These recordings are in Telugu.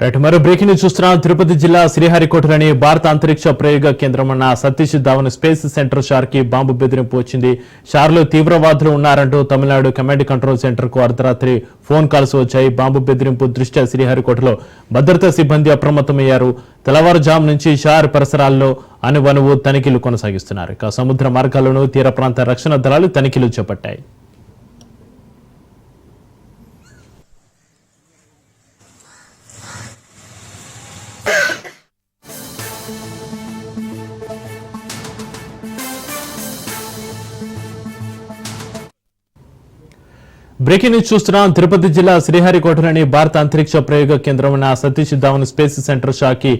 రైట్ మరో బ్రేకింగ్ న్యూస్ చూస్తున్నాం. తిరుపతి జిల్లా శ్రీహరికోటలోని భారత అంతరిక్ష ప్రయోగ కేంద్రం అన్న సతీష్ ధావన్ స్పేస్ సెంటర్ షార్ కి బాంబు బెదిరింపు వచ్చింది. షార్లో తీవ్రవాదులు ఉన్నారంటూ తమిళనాడు కమాండ్ కంట్రోల్ సెంటర్ కు అర్ధరాత్రి ఫోన్ కాల్స్ వచ్చాయి. బాంబు బెదిరింపు దృష్ట్యా శ్రీహరికోటలో భద్రతా సిబ్బంది అప్రమత్తమయ్యారు. తెల్లవారుజాము నుంచి షార్ పరిసరాల్లో అనువనువు తనిఖీలు కొనసాగిస్తున్నారు. ఇక సముద్ర మార్గాల్లోనూ తీర ప్రాంత రక్షణ దళాలు తనిఖీలు చేపట్టాయి. బ్రేకింగ్ న్యూస్ చూస్తున్నాం. తిరుపతి జిల్లా శ్రీహరికోటలోని భారత అంతరిక్ష ప్రయోగ కేంద్రం సతీష్ ధావన్ స్పేస్ సెంటర్ షాకి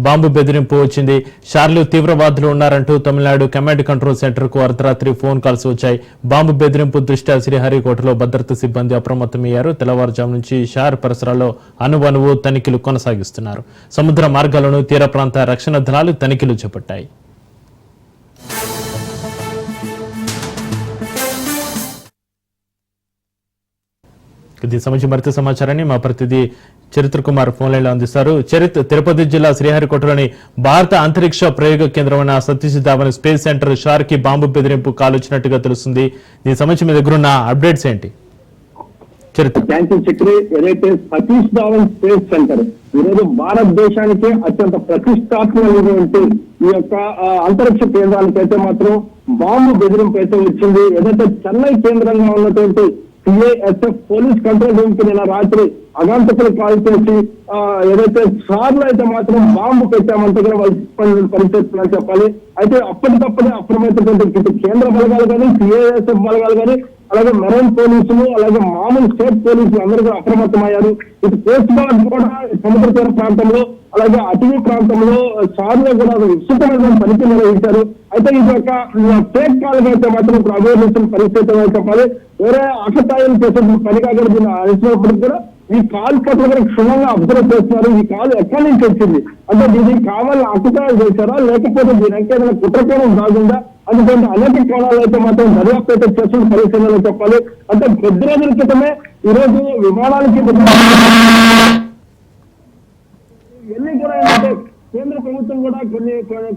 బాంబు బెదిరింపు వచ్చింది. షార్లో తీవ్రవాదులు ఉన్నారంటూ తమిళనాడు కమాండ్ కంట్రోల్ సెంటర్ కు అర్ధరాత్రి ఫోన్ కాల్స్ వచ్చాయి. బాంబు బెదిరింపు దృష్ట్యా శ్రీహరికోటలో భద్రతా సిబ్బంది అప్రమత్తమయ్యారు. తెల్లవారుజాము నుంచి షార్ పరిసరాల్లో అనువనువు తనిఖీలు కొనసాగిస్తున్నారు. సముద్ర మార్గాలను తీర ప్రాంత రక్షణ దళాలు తనిఖీలు చేపట్టాయి. దీనికి సంబంధించి మరింత సమాచారాన్ని మా ప్రతినిధి చరిత్ర కుమార్ ఫోన్ లైన్ లో అందిస్తారు. తిరుపతి జిల్లా శ్రీహరికోటలోని భారత అంతరిక్ష ప్రయోగ కేంద్రమైన సతీష్ ధావన్ స్పేస్ సెంటర్ షార్ కి బాంబు బెదిరింపు కాల్ వచ్చినట్టుగా తెలుస్తుంది. దీనికి సంబంధించి మీ దగ్గర ఉన్న అప్డేట్స్ ఏంటి? ఏదైతే సతీష్ ధావన్ స్పేస్ సెంటర్ ఈరోజు భారతదేశానికి అత్యంత ప్రతిష్టాత్మకమైనటువంటి ఈ యొక్క అంతరిక్ష కేంద్రానికైతే మాత్రం బాంబు బెదిరింపు అయితే వచ్చింది. ఏదైతే చెన్నై కేంద్రంగా ఉన్నటువంటి సిఐఎస్ఎఫ్ పోలీస్ కంట్రోల్ రూమ్ కి నిన్న రాత్రి అగాంతకులు కాల్ చేసి ఏదైతే షార్లో అయితే మాత్రం బాంబు పెట్టామంటే కూడా వాళ్ళు పరిస్థితులని చెప్పాలి. అయితే అప్పటికప్పుడే అప్రమత్తమైనటువంటి కేంద్ర బలగాలు కానీ సిఐఎస్ఎఫ్ బలగాలు కానీ అలాగే మెరైన్ పోలీసులు అలాగే మామూలు స్టేట్ పోలీసులు అందరూ కూడా అప్రమత్తమయ్యారు. ఇటు కోస్ట్ గార్డ్ కూడా సముద్ర తీర ప్రాంతంలో అలాగే అటవీ ప్రాంతంలో షార్లో కూడా విస్తృతమైన తనిఖీ నిర్వహించారు. అయితే ఇది ఒక ఫేక్ కాల్ అయితే మాత్రం ఇప్పుడు అవేర్నెస్ పరిస్థితి చెప్పాలి. వేరే ఆకతాయిలు చేసే పని కాకుండా దీన్ని అలసినప్పటికీ కూడా ఈ కాల్ పట్ల కూడా క్షుణ్ణంగా అబ్జర్వ్ చేస్తున్నారు. ఈ కాల్ ఎక్కడి నుంచి వచ్చింది అంటే దీనికి కావాలని ఆకతాయిలు చేశారా లేకపోతే దీని ఏదైనా కుట్రకోణం దాగుందా అందుకంటే అనేక కోణాలు అయితే మాత్రం దర్యాప్తు అయితే చేస్తున్న పరిశీలనలో చెప్పాలి. అంటే కొద్ది రోజుల క్రితమే ఈరోజు విమానాలకి ఎన్ని కూడా ఏంటంటే కేంద్ర ప్రభుత్వం కూడా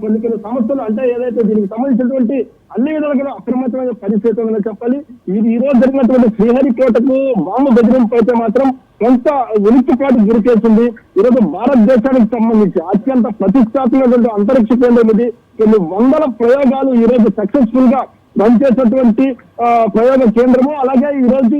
కొన్ని సమస్యలు అంటే ఏదైతే దీనికి సంబంధించినటువంటి అన్ని విధాలుగా అప్రమత్తమైన పరిస్థితి చెప్పాలి. ఈ రోజు జరిగినటువంటి శ్రీహరికోటకు బాంబు బెదిరింపు అయితే మాత్రం కొంత ఉనికిపాటు గురి చేస్తుంది. ఈరోజు భారతదేశానికి సంబంధించి అత్యంత ప్రతిష్టాత్మకమైన అంతరిక్ష కేంద్రం ఇది. కొన్ని వందల ప్రయోగాలు ఈ రోజు సక్సెస్ఫుల్ గా రన్ చేసేటువంటి ప్రయోగ కేంద్రము. అలాగే ఈ రోజు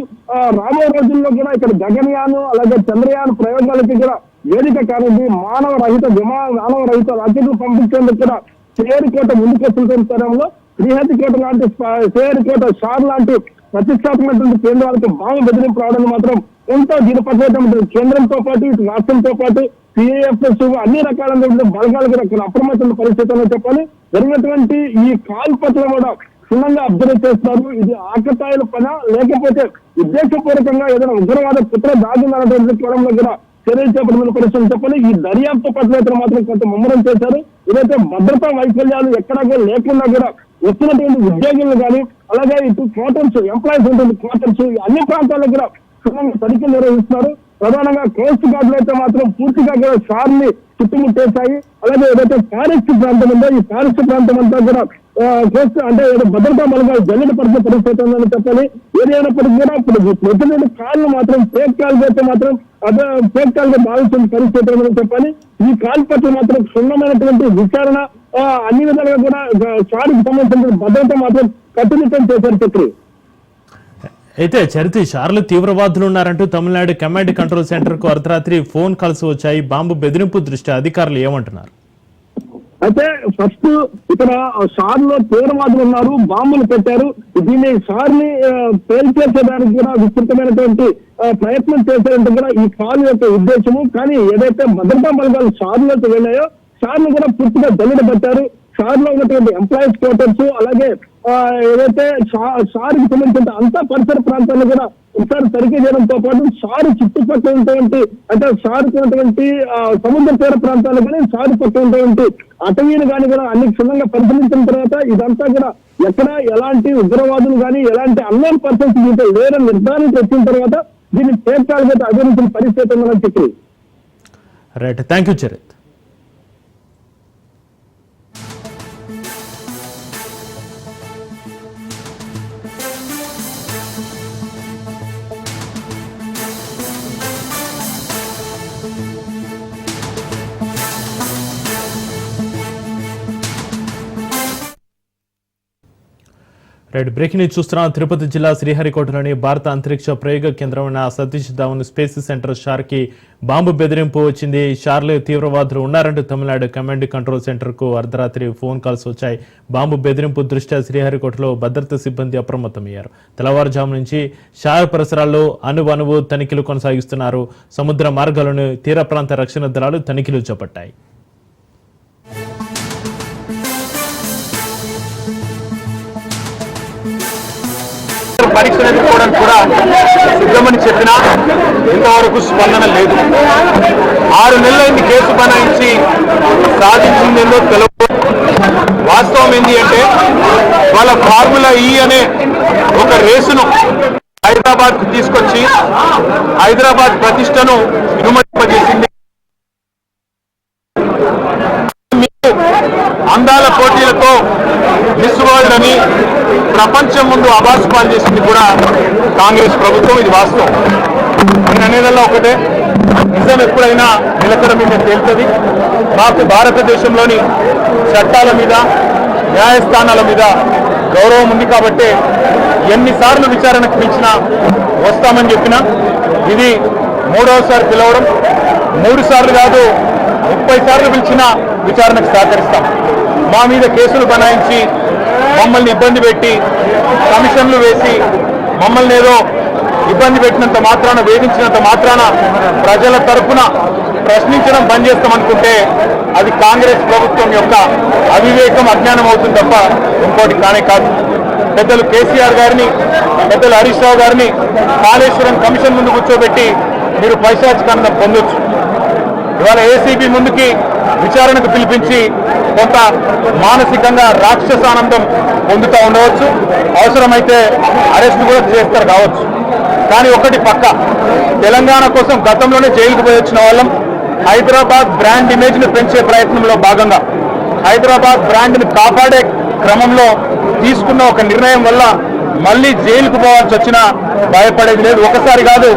రాబోయే రోజుల్లో కూడా ఇక్కడ గగనయాన్ అలాగే చంద్రయాన్ ప్రయోగాలకి కూడా వేదిక కానుంది. మానవ రహిత రాకెట్లు పంపించేందుకు కూడా శ్రీహరికోట ముందుకు వస్తున్న తరంలో శ్రీహరికోట లాంటి శ్రీహరికోట షార్ లాంటి ప్రతిష్టాత్మకమైన కేంద్రాలకు బాంబు బెదిరింపు రావడానికి మాత్రం ఎంతో దీని పట్ల కేంద్రంతో పాటు ఇటు రాష్ట్రంతో పాటు సిఐఎఫ్ఎస్ అన్ని రకాలైన బలగాలు కూడా అప్రమత్తమైన పరిస్థితుల్లో చెప్పాలి. జరిగినటువంటి ఈ కాల్ పట్ల కూడా క్షుణ్ణంగా అబ్జర్వ్ చేస్తున్నారు. ఇది ఆకతాయిల పన లేకపోతే ఉద్దేశపూర్వకంగా ఏదైనా ఉగ్రవాద కుట్ర దాగుందన్నటువంటి కోణంలో కూడా చర్యలు చేపట్టిన పరిస్థితులు చెప్పాలి. ఈ దర్యాప్తు పట్ల మాత్రం కొంత ముమ్మరం చేశారు. ఏదైతే భద్రతా వైఫల్యాలు ఎక్కడా లేకుండా కూడా వస్తున్నటువంటి ఉద్యోగులు కానీ అలాగే ఇటు క్వార్టర్స్ ఎంప్లాయీస్ ఉంటుంది క్వార్టర్స్ అన్ని ప్రాంతాల్లో కూడా క్షుణ్ణంగా తనిఖీలు నిర్వహిస్తున్నారు. ప్రధానంగా కోస్ట్ గార్డులు అయితే మాత్రం పూర్తిగా కూడా షార్ని చుట్టుముట్టేశాయి. అలాగే ఏదైతే ఫారెస్ట్ ప్రాంతం ఉందో ఈ ఫారెస్ట్ ప్రాంతం అంతా కూడా కోస్ట్ అంటే భద్రతా బలగాలు జల్లెడ పడిన పరిస్థితి ఉందని చెప్పాలి. ఏదైనప్పటికీ కూడా ఇప్పుడు ప్రతినిధి కాళ్ళు మాత్రం ఫేక్ కాల్ అయితే మాత్రం అదే ఫేక్ కాల్ గా భావిస్తున్న పరిస్థితి ఉందని చెప్పాలి. ఈ కాల్ పట్ల మాత్రం క్షుణ్ణమైనటువంటి విచారణ అన్ని విధాలుగా కూడా షార్కి సంబంధించిన భద్రత మాత్రం కట్టుదిట్టం చేశారు. చక్రి అయితే చరిత్ర షార్లు తీవ్రవాదులు ఉన్నారంటూ తమిళనాడు కమాండ్ కంట్రోల్ సెంటర్ కు అర్ధరాత్రి ఫోన్ కాల్స్ వచ్చాయి. బాంబు బెదిరింపు దృష్ట్యా అధికారులు ఏమంటున్నారు? అయితే ఫస్ట్ ఇక్కడ షార్ లో తీవ్రవాదులు ఉన్నారు, బాంబులు పెట్టారు. దీన్ని షార్ ని పేల్చేసేదానికి కూడా విస్తృతమైనటువంటి ప్రయత్నం చేసేందుకు కూడా ఈ కాల్ యొక్క ఉద్దేశము. కానీ ఏదైతే భద్రతా బలగాలు షార్ లోకి వెళ్ళాయో షార్ ని కూడా పూర్తిగా జల్లెడ పెట్టారు. షార్ లో ఉన్నటువంటి ఎంప్లాయీస్ క్వార్టర్స్ అలాగే ఏదైతే షార్ కి సంబంధించిన అంతా పరిసర ప్రాంతాల్లో కూడా ఒకసారి తనిఖీ చేయడంతో పాటు షార్ చుట్టుపక్కల ఉన్నటువంటి అంటే షార్ ఉన్నటువంటి సముద్ర తీర ప్రాంతాలు కానీ షార్ పక్కన ఉన్నటువంటి అటవీని కానీ కూడా అన్ని క్షుణ్ణంగా పరిశీలించిన తర్వాత ఇదంతా కూడా ఎక్కడ ఎలాంటి ఉగ్రవాదులు కానీ ఎలాంటి అన్నోన్ పర్సన్స్ దీంట్లో లేరని నిర్ధారణ వచ్చిన తర్వాత దీన్ని పేర్చాలి అభివృద్ధి పరిస్థితి ఉందని చెప్పి right, thank you Charith. Right, breaking news చూస్తున్నాం. తిరుపతి జిల్లా శ్రీహరికోటలోని భారత అంతరిక్ష ప్రయోగ కేంద్రమైన సతీష్ ధావన్ స్పేస్ సెంటర్ షార్కి బాంబు బెదిరింపు వచ్చింది. షార్లో తీవ్రవాదులు ఉన్నారంటూ తమిళనాడు కమాండ్ కంట్రోల్ సెంటర్కు అర్ధరాత్రి ఫోన్ కాల్స్ వచ్చాయి. బాంబు బెదిరింపు దృష్ట్యా శ్రీహరికోటలో భద్రతా సిబ్బంది అప్రమత్తమయ్యారు. తెల్లవారుజాము నుంచి షార్ పరిసరాల్లో అణువణువు తనిఖీలు కొనసాగిస్తున్నారు. సముద్ర మార్గాలను తీర ప్రాంత రక్షణ దళాలు తనిఖీలు చేపట్టాయి. పరీక్షలు ఎదుర్కోవడానికి కూడా సిద్ధమని చెప్పినా ఇంతవరకు స్పందన లేదు. 6 నెలలైంది కేసు బనాయించి సాధించిందేందో తెలియదు. వాస్తవం ఏంటి అంటే వాళ్ళ ఫార్ములా ఈ అనే ఒక రేసును హైదరాబాద్ కు తీసుకొచ్చి హైదరాబాద్ ప్రతిష్టను ఇనుమతింపజేసింది. అందాల పోటీలతో మిస్ వరల్డ్ అని ప్రపంచం ముందు అబాస్పాలు చేసింది కూడా కాంగ్రెస్ ప్రభుత్వం. ఇది వాస్తవం. నేను అనేదల్లా ఒకటే, నిజం ఎప్పుడైనా నిలకడ మీద తేలుతుంది. మాకు భారతదేశంలోని చట్టాల మీద న్యాయస్థానాల మీద గౌరవం ఉంది కాబట్టి ఎన్నిసార్లు విచారణకు పిలిచినా వస్తామని చెప్పినా ఇది 3వసారి పిలవడం, 3 సార్లు కాదు 30 సార్లు పిలిచినా విచారణకు సహకరిస్తాం. మా మీద కేసులు బనాయించి మమ్మల్ని ఇబ్బంది పెట్టి కమిషన్లు వేసి మమ్మల్ని ఏదో ఇబ్బంది పెట్టినంత మాత్రాన, వేధించినంత మాత్రాన ప్రజల తరఫున ప్రశ్నించడం బంద్ చేస్తామనుకుంటే అది కాంగ్రెస్ ప్రభుత్వం యొక్క అవివేకం, అజ్ఞానం అవుతుంది తప్ప ఇంకోటి కానే కాదు. పెద్దలు కేసీఆర్ గారిని, పెద్దలు హరీష్ రావు గారిని కాళేశ్వరం కమిషన్ ముందు కూర్చోబెట్టి మీరు పైశాచికానందం పొందొచ్చు. ఇవాళ ఏసీబీ ముందుకి విచారణకు పిలిపించి కొంత మానసికంగా రాక్షసానందం పొందుతూ ఉండవచ్చు. అవసరమైతే అరెస్ట్ కూడా చేస్తారు కావచ్చు. కానీ ఒకటి పక్క, తెలంగాణ కోసం గతంలోనే జైలుకు పోయి వచ్చిన వాళ్ళం. హైదరాబాద్ బ్రాండ్ ఇమేజ్ను పెంచే ప్రయత్నంలో భాగంగా హైదరాబాద్ బ్రాండ్ను కాపాడే క్రమంలో తీసుకున్న ఒక నిర్ణయం వల్ల మళ్ళీ జైలుకు పోవాల్సి వచ్చినా భయపడేది లేదు. ఒకసారి కాదు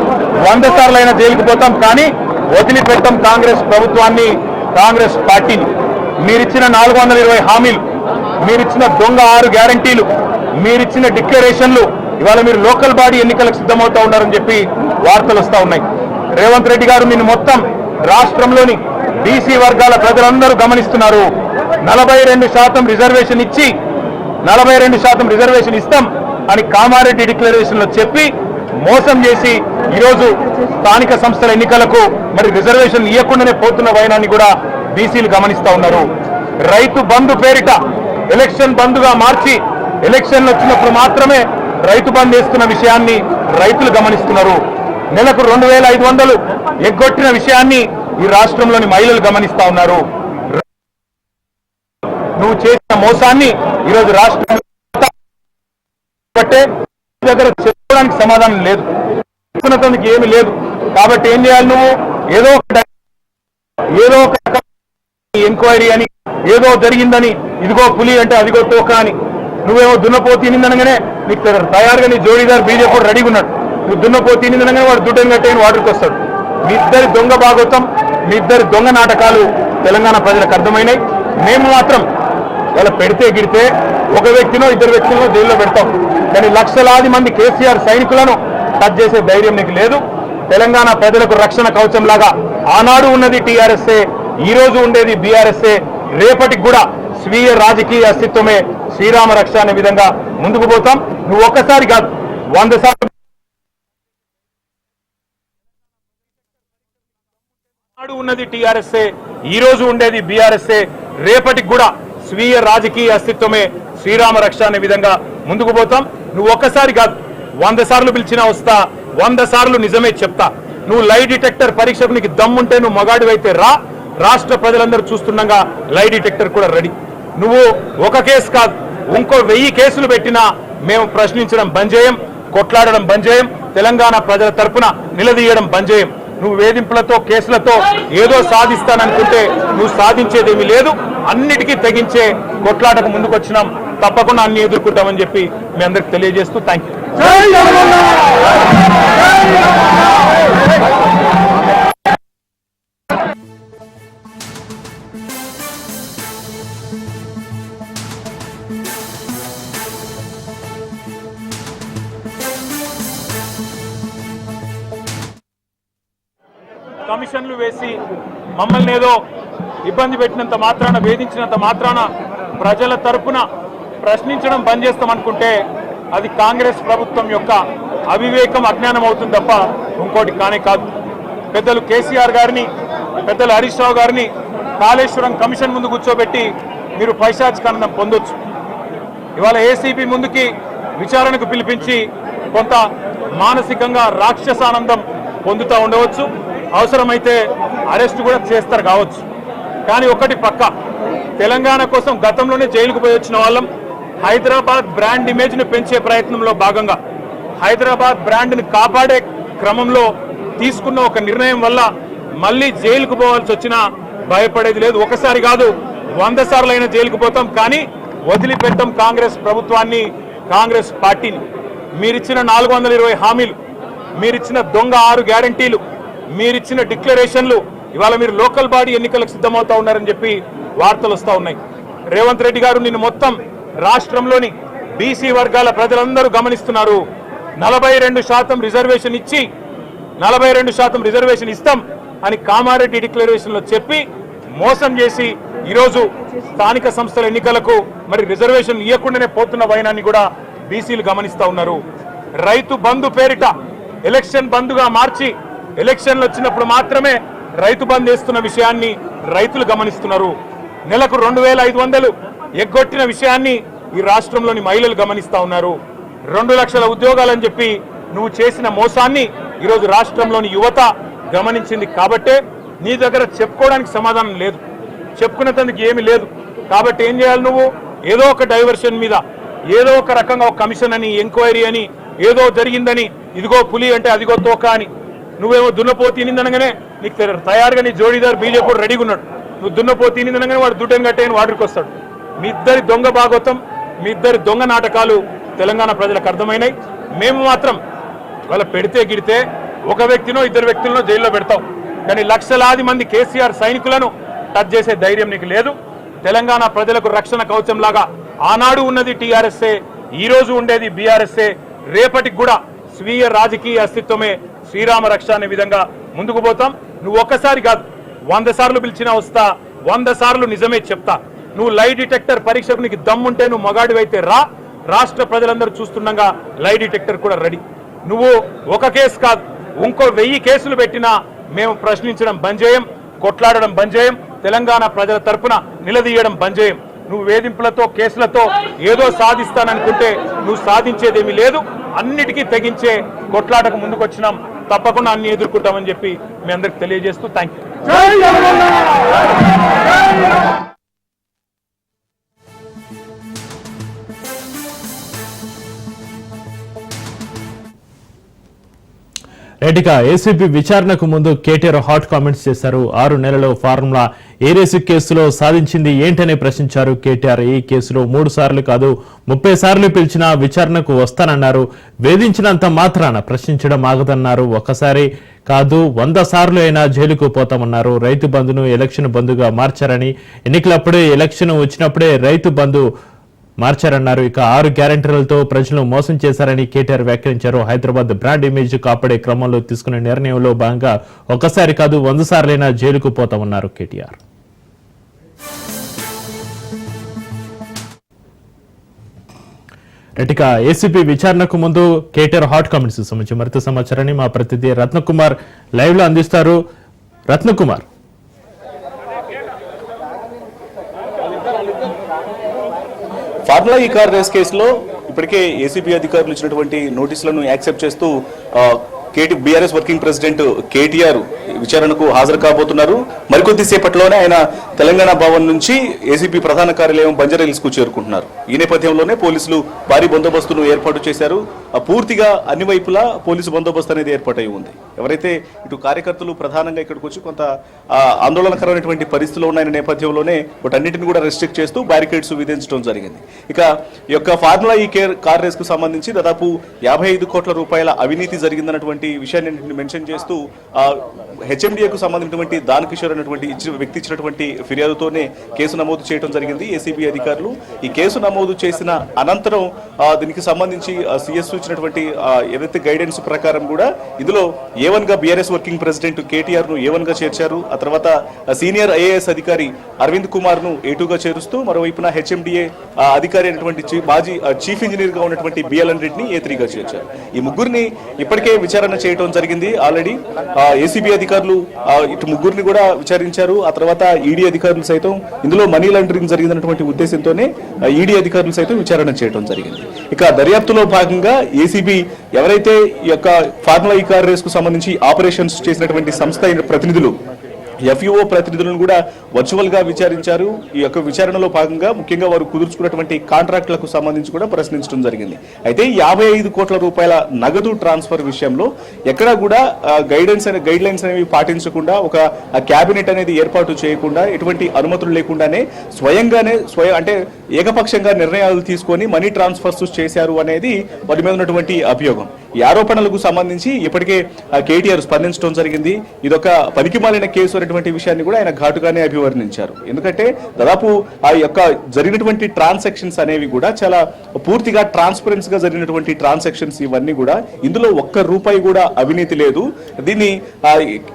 100 సార్లు అయినా జైలుకు పోతాం, కానీ వదిలిపెట్టాం కాంగ్రెస్ ప్రభుత్వాన్ని, కాంగ్రెస్ పార్టీని. మీరిచ్చిన 420 హామీలు, మీరిచ్చిన దొంగ 6 గ్యారంటీలు, మీరిచ్చిన డిక్లరేషన్లు ఇవాళ మీరు లోకల్ బాడీ ఎన్నికలకు సిద్ధమవుతా ఉన్నారని చెప్పి వార్తలు వస్తూ ఉన్నాయి. రేవంత్ రెడ్డి గారు నిన్ను మొత్తం రాష్ట్రంలోని బీసీ వర్గాల ప్రజలందరూ గమనిస్తున్నారు. 42% రిజర్వేషన్ ఇచ్చి 42% రిజర్వేషన్ ఇస్తాం అని కామారెడ్డి డిక్లరేషన్ లో చెప్పి మోసం చేసి ఈరోజు స్థానిక సంస్థల ఎన్నికలకు మరి రిజర్వేషన్ ఇవ్వకుండానే పోతున్న వైనాన్ని కూడా బీసీలు గమనిస్తా ఉన్నారు. రైతు బంధు పేరిట ఎలక్షన్ బంధుగా మార్చి ఎలక్షన్లు వచ్చినప్పుడు మాత్రమే రైతు బంధు వేస్తున్న విషయాన్ని రైతులు గమనిస్తున్నారు. నెలకు 2500 ఎగ్గొట్టిన విషయాన్ని ఈ రాష్ట్రంలోని మహిళలు గమనిస్తా ఉన్నారు. నువ్వు చేసిన మోసాన్ని ఈరోజు రాష్ట్రం దగ్గర చెప్పడానికి సమాధానం లేదు, ఏమీ లేదు. కాబట్టి ఏం చేయాలి? నువ్వు ఏదో ఒక ఎంక్వైరీ అని, ఏదో జరిగిందని, ఇదిగో పులి అంటే అదిగో తోక అని, నువ్వేమో దున్నపోతు తినిందనగానే నీకు తయారుగా నీ జోడీదారు బీజేపీ కూడా రెడీగా ఉన్నాడు. నువ్వు దున్నపోతు తినిందనగానే వాడు దుడ్డని కట్టేయని వాడికి వస్తాడు. మీ ఇద్దరి దొంగ భాగవతం, మీ ఇద్దరి దొంగ నాటకాలు తెలంగాణ ప్రజలకు అర్థమైనాయి. మేము మాత్రం వాళ్ళ పెడితే గిడితే ఒక వ్యక్తినో 2 వ్యక్తులను జైల్లో పెడతాం, కానీ లక్షలాది మంది కేసీఆర్ సైనికులను టచ్ చేసే ధైర్యం నీకు లేదు. తెలంగాణ ప్రజలకు రక్షణ కవచం లాగా ఆనాడు ఉన్నది టీఆర్ఎస్ఏ, ఈ రోజు ఉండేది బీఆర్ఎస్ఏ, రేపటికి కూడా స్వీయ రాజకీయ అస్తిత్వమే శ్రీరామ రక్ష అనే విధంగా ముందుకు పోతాం. నువ్వు ఒక్కసారి కాదు 100 సార్లు ఆనాడు ఉన్నది టీఆర్ఎస్ఏ, ఈ రోజు ఉండేది బీఆర్ఎస్ఏ, రేపటికి కూడా స్వీయ రాజకీయ అస్తిత్వమే శ్రీరామ రక్ష అనే విధంగా ముందుకు పోతాం. నువ్వు ఒక్కసారి కాదు 100 సార్లు పిలిచినా వస్తా, 100 సార్లు నిజమే చెప్తా. నువ్వు లై డిటెక్టర్ పరీక్షకు నీకు దమ్ముంటే నువ్వు మగాడివైతే రా. రాష్ట్ర ప్రజలందరూ చూస్తుండగా లై డిటెక్టర్ కూడా రెడీ. నువ్వు ఒక కేసు కాదు ఇంకో 1000 కేసులు పెట్టినా మేము ప్రశ్నించడం బంద్ చేయం, కొట్లాడడం బంద్ చేయం, తెలంగాణ ప్రజల తరపున నిలదీయడం బంద్ చేయం. నువ్వు వేధింపులతో కేసులతో ఏదో సాధిస్తాననుకుంటే నువ్వు సాధించేదేమీ లేదు. అన్నిటికీ తెగించే కొట్లాటకు ముందుకొచ్చినాం. తప్పకుండా అన్ని ఎదుర్కొంటామని చెప్పి మీ అందరికి తెలియజేస్తూ థ్యాంక్ యూ. కమిషన్లు వేసి మమ్మల్ని ఏదో ఇబ్బంది పెట్టినంత మాత్రాన, వేధించినంత మాత్రాన ప్రజల తరపున ప్రశ్నించడం బంద్ చేస్తామనుకుంటే అది కాంగ్రెస్ ప్రభుత్వం యొక్క అవివేకం, అజ్ఞానం అవుతుంది తప్ప ఇంకోటి కానే కాదు. పెద్దలు కేసీఆర్ గారిని, పెద్దలు హరీష్ రావు గారిని కాళేశ్వరం కమిషన్ ముందు కూర్చోబెట్టి మీరు పైశాచికానందం పొందొచ్చు. ఇవాళ ఏసీబీ ముందుకి విచారణకు పిలిపించి కొంత మానసికంగా రాక్షసానందం పొందుతూ ఉండవచ్చు. అవసరమైతే అరెస్ట్ కూడా చేస్తారు కావచ్చు. కానీ ఒకటి పక్క, తెలంగాణ కోసం గతంలోనే జైలుకు పోయి వచ్చిన వాళ్ళం. హైదరాబాద్ బ్రాండ్ ఇమేజ్ను పెంచే ప్రయత్నంలో భాగంగా హైదరాబాద్ బ్రాండ్ని కాపాడే క్రమంలో తీసుకున్న ఒక నిర్ణయం వల్ల మళ్ళీ జైలుకు పోవాల్సి వచ్చినా భయపడేది లేదు. ఒకసారి కాదు 100 సార్లు అయినా జైలుకు పోతాం, కానీ వదిలిపెట్టాం కాంగ్రెస్ ప్రభుత్వాన్ని, కాంగ్రెస్ పార్టీని. మీరిచ్చిన 420 హామీలు, మీరిచ్చిన దొంగ 6 గ్యారంటీలు, మీరిచ్చిన డిక్లరేషన్లు ఇవాళ మీరు లోకల్ బాడీ ఎన్నికలకు సిద్ధమవుతా ఉన్నారని చెప్పి వార్తలు వస్తూ ఉన్నాయి. రేవంత్ రెడ్డి గారు నిన్ను మొత్తం రాష్ట్రంలోని బీసీ వర్గాల ప్రజలందరూ గమనిస్తున్నారు. 42% రిజర్వేషన్ ఇచ్చి 42% రిజర్వేషన్ ఇస్తాం అని కామారెడ్డి డిక్లరేషన్లో చెప్పి మోసం చేసి ఈరోజు స్థానిక సంస్థల ఎన్నికలకు మరి రిజర్వేషన్ ఇవ్వకుండానే పోతున్న వైనాన్ని కూడా బీసీలు గమనిస్తూ ఉన్నారు. రైతు బంధు పేరిట ఎలక్షన్ బంధుగా మార్చి ఎలక్షన్లు వచ్చినప్పుడు మాత్రమే రైతు బంద్ వేస్తున్న విషయాన్ని రైతులు గమనిస్తున్నారు. నెలకు 2500 ఎగ్గొట్టిన విషయాన్ని ఈ రాష్ట్రంలోని మహిళలు గమనిస్తా ఉన్నారు. 2 లక్షల ఉద్యోగాలని చెప్పి నువ్వు చేసిన మోసాన్ని ఈరోజు రాష్ట్రంలోని యువత గమనించింది. కాబట్టే నీ దగ్గర చెప్పుకోవడానికి సమాధానం లేదు, చెప్పుకునేందుకు ఏమీ లేదు. కాబట్టి ఏం చేయాలి, నువ్వు ఏదో ఒక డైవర్షన్ మీద, ఏదో ఒక రకంగా ఒక కమిషన్ అని, ఎంక్వైరీ అని, ఏదో జరిగిందని, ఇదిగో పులి అంటే అదిగో తోక అని, నువ్వేమో దున్నపోతు తినిందనగానే నీకు తయారుగా నీ జోడీదారు బీజేపీ రెడీగా ఉన్నాడు. నువ్వు దున్నపోతు తినిందనగానే వాడు దుడ్డని కట్టేయని వాడికి వస్తాడు. మీ ఇద్దరి దొంగ భాగవతం, మీ ఇద్దరి దొంగ నాటకాలు తెలంగాణ ప్రజలకు అర్థమైనాయి. మేము మాత్రం వాళ్ళ పెడితే గిడితే ఒక వ్యక్తినో 2 వ్యక్తులను జైల్లో పెడతాం, కానీ లక్షలాది మంది కేసీఆర్ సైనికులను టచ్ చేసే ధైర్యం నీకు లేదు. తెలంగాణ ప్రజలకు రక్షణ కవచం లాగా ఆనాడు ఉన్నది టీఆర్ఎస్ఏ, ఈ రోజు ఉండేది బీఆర్ఎస్ఏ, రేపటికి కూడా స్వీయ రాజకీయ అస్తిత్వమే శ్రీరామ రక్ష అనే విధంగా ముందుకు పోతాం. నువ్వు ఒక్కసారి కాదు 100 సార్లు పిలిచినా వస్తా, 100 సార్లు నిజమే చెప్తా. నువ్వు లై డిటెక్టర్ పరీక్షకు నీకు దమ్ముంటే నువ్వు మగాడివైతే రా, రాష్ట్ర ప్రజలందరూ చూస్తుండగా లై డిటెక్టర్ కూడా రెడీ. నువ్వు ఒక కేసు కాదు ఇంకో 1000 కేసులు పెట్టినా మేము ప్రశ్నించడం బంద్ చేయం, కొట్లాడడం బంద్ చేయం, తెలంగాణ ప్రజల తరపున నిలదీయడం బంద్ చేయం. నువ్వు వేధింపులతో కేసులతో ఏదో సాధిస్తాననుకుంటే నువ్వు సాధించేదేమీ లేదు. అన్నిటికీ తెగించే కొట్లాటకు ముందుకొచ్చినాం. తప్పకుండా అన్ని ఎదుర్కొంటామని చెప్పి మీ అందరికి తెలియజేస్తూ థ్యాంక్ యూ. రైట్గా ఏసీబీ విచారణకు ముందు కేటీఆర్ హాట్ కామెంట్స్ చేశారు. 6 నెలల ఫార్ములా ఏరేసు కేసులో సాధించింది ఏంటని ప్రశ్నించారు కేటీఆర్. ఈ కేసులో 3 సార్లు కాదు 30 సార్లు పిలిచినా విచారణకు వస్తానన్నారు. వేధించినంత మాత్రాన ప్రశ్నించడం ఆగదన్నారు. ఒకసారి కాదు 100 సార్లు అయినా జైలుకు పోతామన్నారు. రైతు బంధును ఎలక్షన్ బంధుగా మార్చారని, ఎన్నికలప్పుడే ఎలక్షన్ వచ్చినప్పుడే రైతు బంధు మార్చారన్నారు. ఇక 6 గ్యారెంటీలతో ప్రజలను మోసం చేశారని కేటీఆర్ వ్యాఖ్యానించారు. హైదరాబాద్ బ్రాండ్ ఇమేజ్ కాపాడే క్రమంలో తీసుకునే నిర్ణయంలో భాగంగా ఒకసారి కాదు 100 సార్లైనా జైలుకు పోతామన్నారు కేటీఆర్. ఇక ఏసీబీ విచారణకు ముందు కేటీఆర్ హాట్ కామెంట్స్ సంబంధించి మరింత సమాచారాన్ని మా ప్రతినిధి రత్నకుమార్ లైవ్ లో అందిస్తారు. రత్నకుమార్, ఫార్ములా ఈ కార్ రేస్ కేసులో ఇప్పటికే ఏసీబీ అధికారులు ఇచ్చినటువంటి నోటీసులను యాక్సెప్ట్ చేస్తూ బీఆర్ఎస్ వర్కింగ్ ప్రెసిడెంట్ కేటీఆర్ విచారణకు హాజరు కాబోతున్నారు. మరికొద్దిసేపట్లోనే ఆయన తెలంగాణ భవన్ నుంచి ఏసీబీ ప్రధాన కార్యాలయం బంజారాహిల్స్ కు చేరుకుంటున్నారు. ఈ నేపథ్యంలోనే పోలీసులు భారీ బందోబస్తును ఏర్పాటు చేశారు. పూర్తిగా అన్ని వైపులా పోలీసు బందోబస్తు అనేది ఏర్పాటై ఉంది. ఎవరైతే ఇటు కార్యకర్తలు ప్రధానంగా ఇక్కడికి వచ్చి కొంత ఆందోళనకరమైనటువంటి పరిస్థితులు ఉన్న నేపథ్యంలోనే వాటన్నిటిని కూడా రెస్ట్రిక్ట్ చేస్తూ బ్యారికేడ్స్ విధించడం జరిగింది. ఇక ఈ యొక్క ఫార్ములా ఈ కార్ రేస్ కు సంబంధించి దాదాపు 55 కోట్ల రూపాయల అవినీతి జరిగిందన్నటువంటి విషయాన్ని మెన్షన్ చేస్తూ హెచ్ఎండిఏకు సంబంధించినటువంటి దానకిషోర్ అనేటువంటి వ్యక్తి ఇచ్చినటువంటి ఫిర్యాదుతోనే కేసు నమోదు చేయడం జరిగింది ఏసీబీ అధికారులు. ఈ కేసు నమోదు చేసిన అనంతరం దీనికి సంబంధించి సిఎస్ ఇచ్చినటువంటి ఏదైతే గైడెన్స్ ప్రకారం కూడా ఇందులో A1 గా బీఆర్ఎస్ వర్కింగ్ ప్రెసిడెంట్ కేటీఆర్ ను A1 గా చేర్చారు. ఆ తర్వాత సీనియర్ ఐఏఎస్ అధికారి అరవింద్ కుమార్ ను A2 గా చేరుస్తూ మరోవైపున హెచ్ఎండిఏ అధికారి అయినటువంటి మాజీ చీఫ్ ఇంజనీర్ గా ఉన్నటువంటి బిఎల్ఎన్ రెడ్డిని A3 గా చేర్చారు. ఈ ముగ్గురిని ఇప్పటికే విచారణ చేయడం జరిగింది. ఆల్రెడీ ఏసీబీ అధికారులు ఇటు ముగ్గురిని కూడా విచారించారు. ఆ తర్వాత ఈడీ అధికారులు సైతం ఇందులో మనీ లాండరింగ్ జరిగిందన్నటువంటి ఉద్దేశంతోనే ఈడీ అధికారులు సైతం విచారణ చేయడం జరిగింది. ఇక దర్యాప్తులో భాగంగా ఏసీబీ ఎవరైతే ఈ యొక్క ఫార్ములా ఈ కార్ రేస్ కు సంబంధించి ఆపరేషన్స్ చేసినటువంటి సంస్థ ప్రతినిధులు ఎఫ్ఈఓ ప్రతినిధులను కూడా వర్చువల్ గా విచారించారు. ఈ యొక్క విచారణలో భాగంగా ముఖ్యంగా వారు కుదుర్చుకున్నటువంటి కాంట్రాక్టులకు సంబంధించి కూడా ప్రశ్నించడం జరిగింది. అయితే 55 కోట్ల రూపాయల నగదు ట్రాన్స్ఫర్ విషయంలో ఎక్కడా కూడా గైడ్ లైన్స్ అనేవి పాటించకుండా ఒక క్యాబినెట్ అనేది ఏర్పాటు చేయకుండా ఎటువంటి అనుమతులు లేకుండానే స్వయంగానే అంటే ఏకపక్షంగా నిర్ణయాలు తీసుకొని మనీ ట్రాన్స్ఫర్స్ చేశారు అనేది వారి మీద ఉన్నటువంటి అభియోగం. ఈ ఆరోపణలకు సంబంధించి ఇప్పటికే కేటీఆర్ స్పందించడం జరిగింది. ఇదొక పనికిమాలిన కేసు అనేటువంటి విషయాన్ని కూడా ఆయన ఘాటుగానే అభివర్ణించారు. ఎందుకంటే దాదాపు ఆ యొక్క జరిగినటువంటి ట్రాన్సాక్షన్స్ అనేవి కూడా చాలా పూర్తిగా ట్రాన్స్పరెన్స్ గా జరిగినటువంటి ట్రాన్సాక్షన్స్ ఇవన్నీ కూడా ఇందులో ఒక్క రూపాయి కూడా అవినీతి లేదు. దీన్ని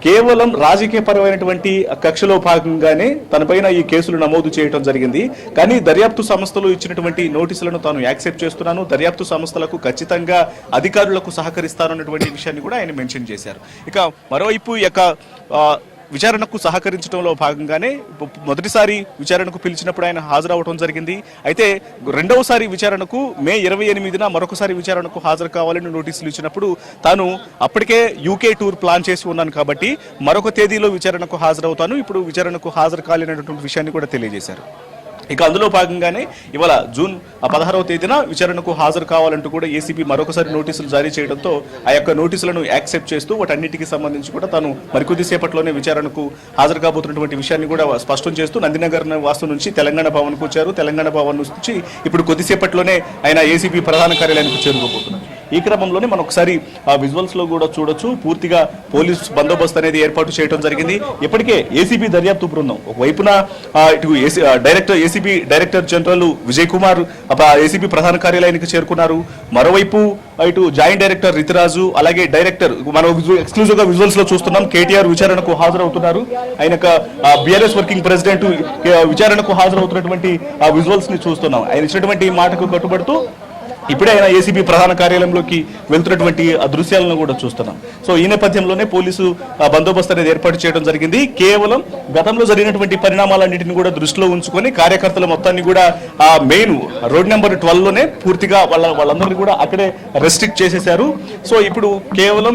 కేవలం రాజకీయ పరమైనటువంటి కక్షలో భాగంగానే తనపైన ఈ కేసులు నమోదు చేయడం జరిగింది. కానీ దర్యాప్తు సంస్థలు ఇచ్చినటువంటి నోటీసులను తాను యాక్సెప్ట్ చేస్తున్నాను, దర్యాప్తు సంస్థలకు ఖచ్చితంగా అధికారులకు సహకరిస్తానన్నటువంటి విషయాన్ని కూడా ఆయన మెన్షన్ చేశారు. ఇక మరోవైపు ఈ యొక్క విచారణకు సహకరించడంలో భాగంగానే మొదటిసారి విచారణకు పిలిచినప్పుడు ఆయన హాజరవడం జరిగింది. అయితే రెండవసారి విచారణకు మే 28న మరొకసారి విచారణకు హాజరు కావాలని నోటీసులు ఇచ్చినప్పుడు తాను అప్పటికే యూకే టూర్ ప్లాన్ చేసి ఉన్నాను కాబట్టి మరొక తేదీలో విచారణకు హాజరవుతాను, ఇప్పుడు విచారణకు హాజరు కాలేనటువంటి విషయాన్ని కూడా తెలియజేశారు. ఇక అందులో భాగంగానే ఇవాళ జూన్ 16వ తేదీన విచారణకు హాజరు కావాలంటూ కూడా ఏసీబీ మరొకసారి నోటీసులు జారీ చేయడంతో ఆ యొక్క నోటీసులను యాక్సెప్ట్ చేస్తూ వాటన్నిటికీ సంబంధించి కూడా తాను మరికొద్దిసేపట్లోనే విచారణకు హాజరు కాబోతున్నటువంటి విషయాన్ని కూడా స్పష్టం చేస్తూ నందినగర్ వాస్తు నుంచి తెలంగాణ భవన్కు వచ్చారు. తెలంగాణ భవన్ నుంచి ఇప్పుడు కొద్దిసేపట్లోనే ఆయన ఏసీబీ ప్రధాన కార్యాలయానికి చేరుకోబోతున్నారు. ఈ క్రమంలోనే మనం ఒకసారి ఆ విజువల్స్ లో కూడా చూడొచ్చు. పూర్తిగా పోలీస్ బందోబస్తు అనేది ఏర్పాటు చేయడం జరిగింది. ఇప్పటికే ఏసీబీ దర్యాప్తు బృందం ఒకవైపున ఇటు ACB director general Vijay Kumar ACB ప్రధాన కార్యాలయానికి చేరుకున్నారు. మరోవైపు ఇటు జాయింట్ డైరెక్టర్ రితిరాజు అలాగే డైరెక్టర్ మనం ఎక్స్క్లూజివ్ గా విజువల్స్ లో చూస్తున్నాం. కేటీఆర్ విచారణకు హాజరవుతున్నారు. ఆయన బీఆర్ఎస్ వర్కింగ్ ప్రెసిడెంట్ విచారణకు హాజరవుతున్నటువంటి ఆ విజువల్స్ ని చూస్తున్నాం. ఆయన ఇచ్చినటువంటి మాటకు కట్టుబడుతూ ఇప్పుడే ఆయన ఏసీబీ ప్రధాన కార్యాలయంలోకి వెళ్తున్నటువంటి ఆ దృశ్యాలను కూడా చూస్తున్నాం. సో ఈ నేపథ్యంలోనే పోలీసు బందోబస్తు అనేది ఏర్పాటు చేయడం జరిగింది. కేవలం గతంలో జరిగినటువంటి పరిణామాలన్నింటినీ కూడా దృష్టిలో ఉంచుకొని కార్యకర్తల మొత్తాన్ని కూడా ఆ మెయిన్ రోడ్ నెంబర్ 12లోనే పూర్తిగా వాళ్ళందరినీ కూడా అక్కడే రెస్ట్రిక్ట్ చేసేశారు. సో ఇప్పుడు కేవలం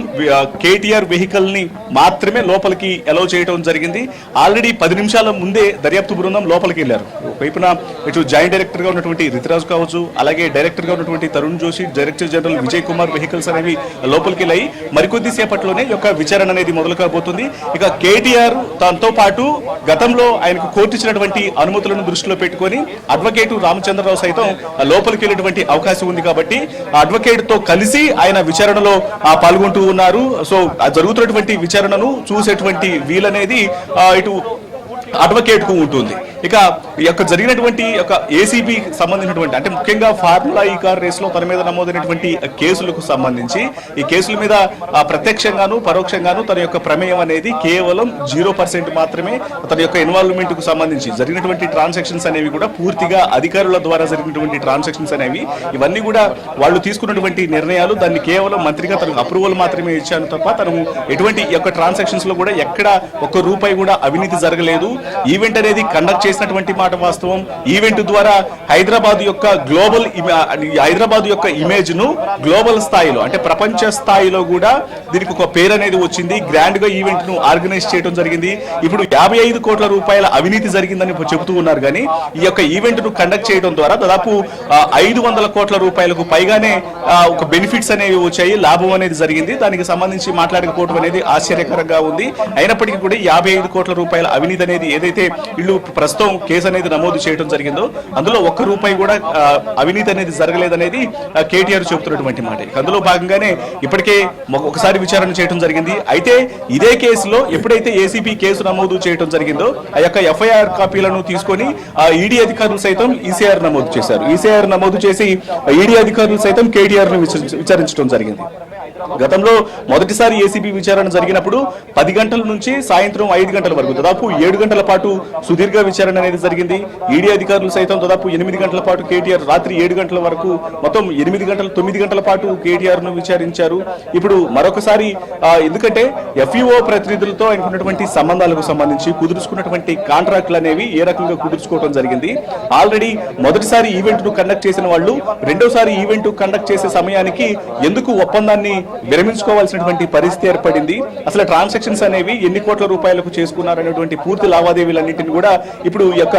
కేటీఆర్ వెహికల్ ని మాత్రమే లోపలికి అలౌ చేయడం జరిగింది. ఆల్రెడీ 10 నిమిషాల ముందే దర్యాప్తు బృందం లోపలికి వెళ్లారు. వైపున ఇటు జాయింట్ డైరెక్టర్ గా ఉన్నటువంటి రితిరాజు కావచ్చు, అలాగే డైరెక్టర్ గా ఉన్నటువంటి Tarun Joshi, director general Vijay Kumar vehicles అనేవి లోపలికి వెళ్ళాయి. మరికొద్ది సేపట్లోనే యొక్క విచారణ అనేది మొదలు కాబోతుంది. ఇక కేటీఆర్ దాంతో పాటు గతంలో ఆయనకు కోర్టు ఇచ్చినటువంటి అనుమతులను దృష్టిలో పెట్టుకొని అడ్వకేట్ రామచంద్రరావు సైతం లోపలికి వెళ్ళేటువంటి అవకాశం ఉంది. కాబట్టి అడ్వకేట్ తో కలిసి ఆయన విచారణలో పాల్గొంటూ ఉన్నారు. సో జరుగుతున్నటువంటి విచారణను చూసేటువంటి వీలనేది ఇటు అడ్వకేట్ కు ఉంటుంది. ఇక ఈ యొక్క జరిగినటువంటి యొక్క ఏసీబీ సంబంధించినటువంటి అంటే ముఖ్యంగా ఫార్ములా ఈ కార్ రేస్ లో తన మీద నమోదైనటువంటి కేసులకు సంబంధించి ఈ కేసుల మీద ప్రత్యక్షంగాను పరోక్షంగాను తన యొక్క ప్రమేయం అనేది కేవలం 0% మాత్రమే. తన యొక్క ఇన్వాల్వ్మెంట్ కు సంబంధించి జరిగినటువంటి ట్రాన్సాక్షన్స్ అనేవి కూడా పూర్తిగా అధికారుల ద్వారా జరిగినటువంటి ట్రాన్సాక్షన్స్ అనేవి ఇవన్నీ కూడా వాళ్ళు తీసుకున్నటువంటి నిర్ణయాలు. దాన్ని కేవలం మంత్రిగా తనకు అప్రూవల్ మాత్రమే ఇచ్చాను తప్ప తను ఎటువంటి యొక్క ట్రాన్సాక్షన్స్ లో కూడా ఎక్కడ ఒక్క రూపాయి కూడా అవినీతి జరగలేదు. ఈవెంట్ అనేది కండక్ట్ చేసినటువంటి మాట వాస్తవం. ఈవెంట్ ద్వారా హైదరాబాద్ యొక్క ఇమేజ్ ను గ్లోబల్ స్థాయిలో అంటే ప్రపంచ స్థాయిలో కూడా దీనికి ఒక పేరు అనేది వచ్చింది. గ్రాండ్ గా ఈవెంట్ ను ఆర్గనైజ్ చేయడం జరిగింది. ఇప్పుడు 55 కోట్ల రూపాయల అవినీతి జరిగిందని చెబుతూ ఉన్నారు. కానీ ఈ యొక్క ఈవెంట్ ను కండక్ట్ చేయడం ద్వారా దాదాపు 500 కోట్ల రూపాయలకు పైగానే ఒక బెనిఫిట్స్ అనేవి వచ్చాయి, లాభం అనేది జరిగింది. దానికి సంబంధించి మాట్లాడకపోవడం అనేది ఆశ్చర్యకరంగా ఉంది. అయినప్పటికీ కూడా 55 కోట్ల రూపాయల అవినీతి అనేది ఏదైతే వీళ్ళు ప్రస్తుతం కేసు అనేది నమోదు చేయడం జరిగిందో అందులో ₹1 కూడా అవినీతి అనేది జరగలేదనేది కేటీఆర్ చెబుతున్నటువంటి మాట. అందులో భాగంగానే ఇప్పటికే ఒకసారి విచారణ చేయడం జరిగింది. అయితే ఇదే కేసులో ఎప్పుడైతే ఏసీబీ కేసు నమోదు చేయడం జరిగిందో ఆ యొక్క ఎఫ్ఐఆర్ కాపీలను తీసుకొని ఈడీ అధికారులు సైతం ఈసీఆర్ నమోదు చేశారు. ఈసీఆర్ నమోదు చేసి ఈడీ అధికారులు సైతం కేటీఆర్ ను విచారించడం జరిగింది. గతంలో మొదటిసారి ఏసీబీ విచారణ జరిగినప్పుడు 10 గంటల నుంచి సాయంత్రం 5 గంటల వరకు దాదాపు 7 గంటల పాటు సుదీర్ఘ విచారణ అనేది జరిగింది. ఈడీ అధికారులు సైతం దాదాపు 8 గంటల పాటు కేటీఆర్ రాత్రి 7 గంటల వరకు మొత్తం 9 గంటల పాటు కేటీఆర్ ను విచారించారు. ఇప్పుడు మరొకసారి ఎందుకంటే ఎఫ్ఈఓ ప్రతినిధులతో ఆయనకున్నటువంటి సంబంధాలకు సంబంధించి కుదుర్చుకున్నటువంటి కాంట్రాక్టులు అనేవి ఏ రకంగా కుదుర్చుకోవడం జరిగింది. ఆల్రెడీ మొదటిసారి ఈవెంట్ ను కండక్ట్ చేసిన వాళ్ళు రెండోసారి ఈవెంట్ కండక్ట్ చేసే సమయానికి ఎందుకు ఒప్పందాన్ని విరమించుకోవాల్సినటువంటి పరిస్థితి ఏర్పడింది. అసలు ట్రాన్సాక్షన్స్ అనేవి ఎన్ని కోట్ల రూపాయలకు చేసుకున్నారనేటువంటి పూర్తి లావాదేవీలన్నింటినీ కూడా ఇప్పుడు ఈ యొక్క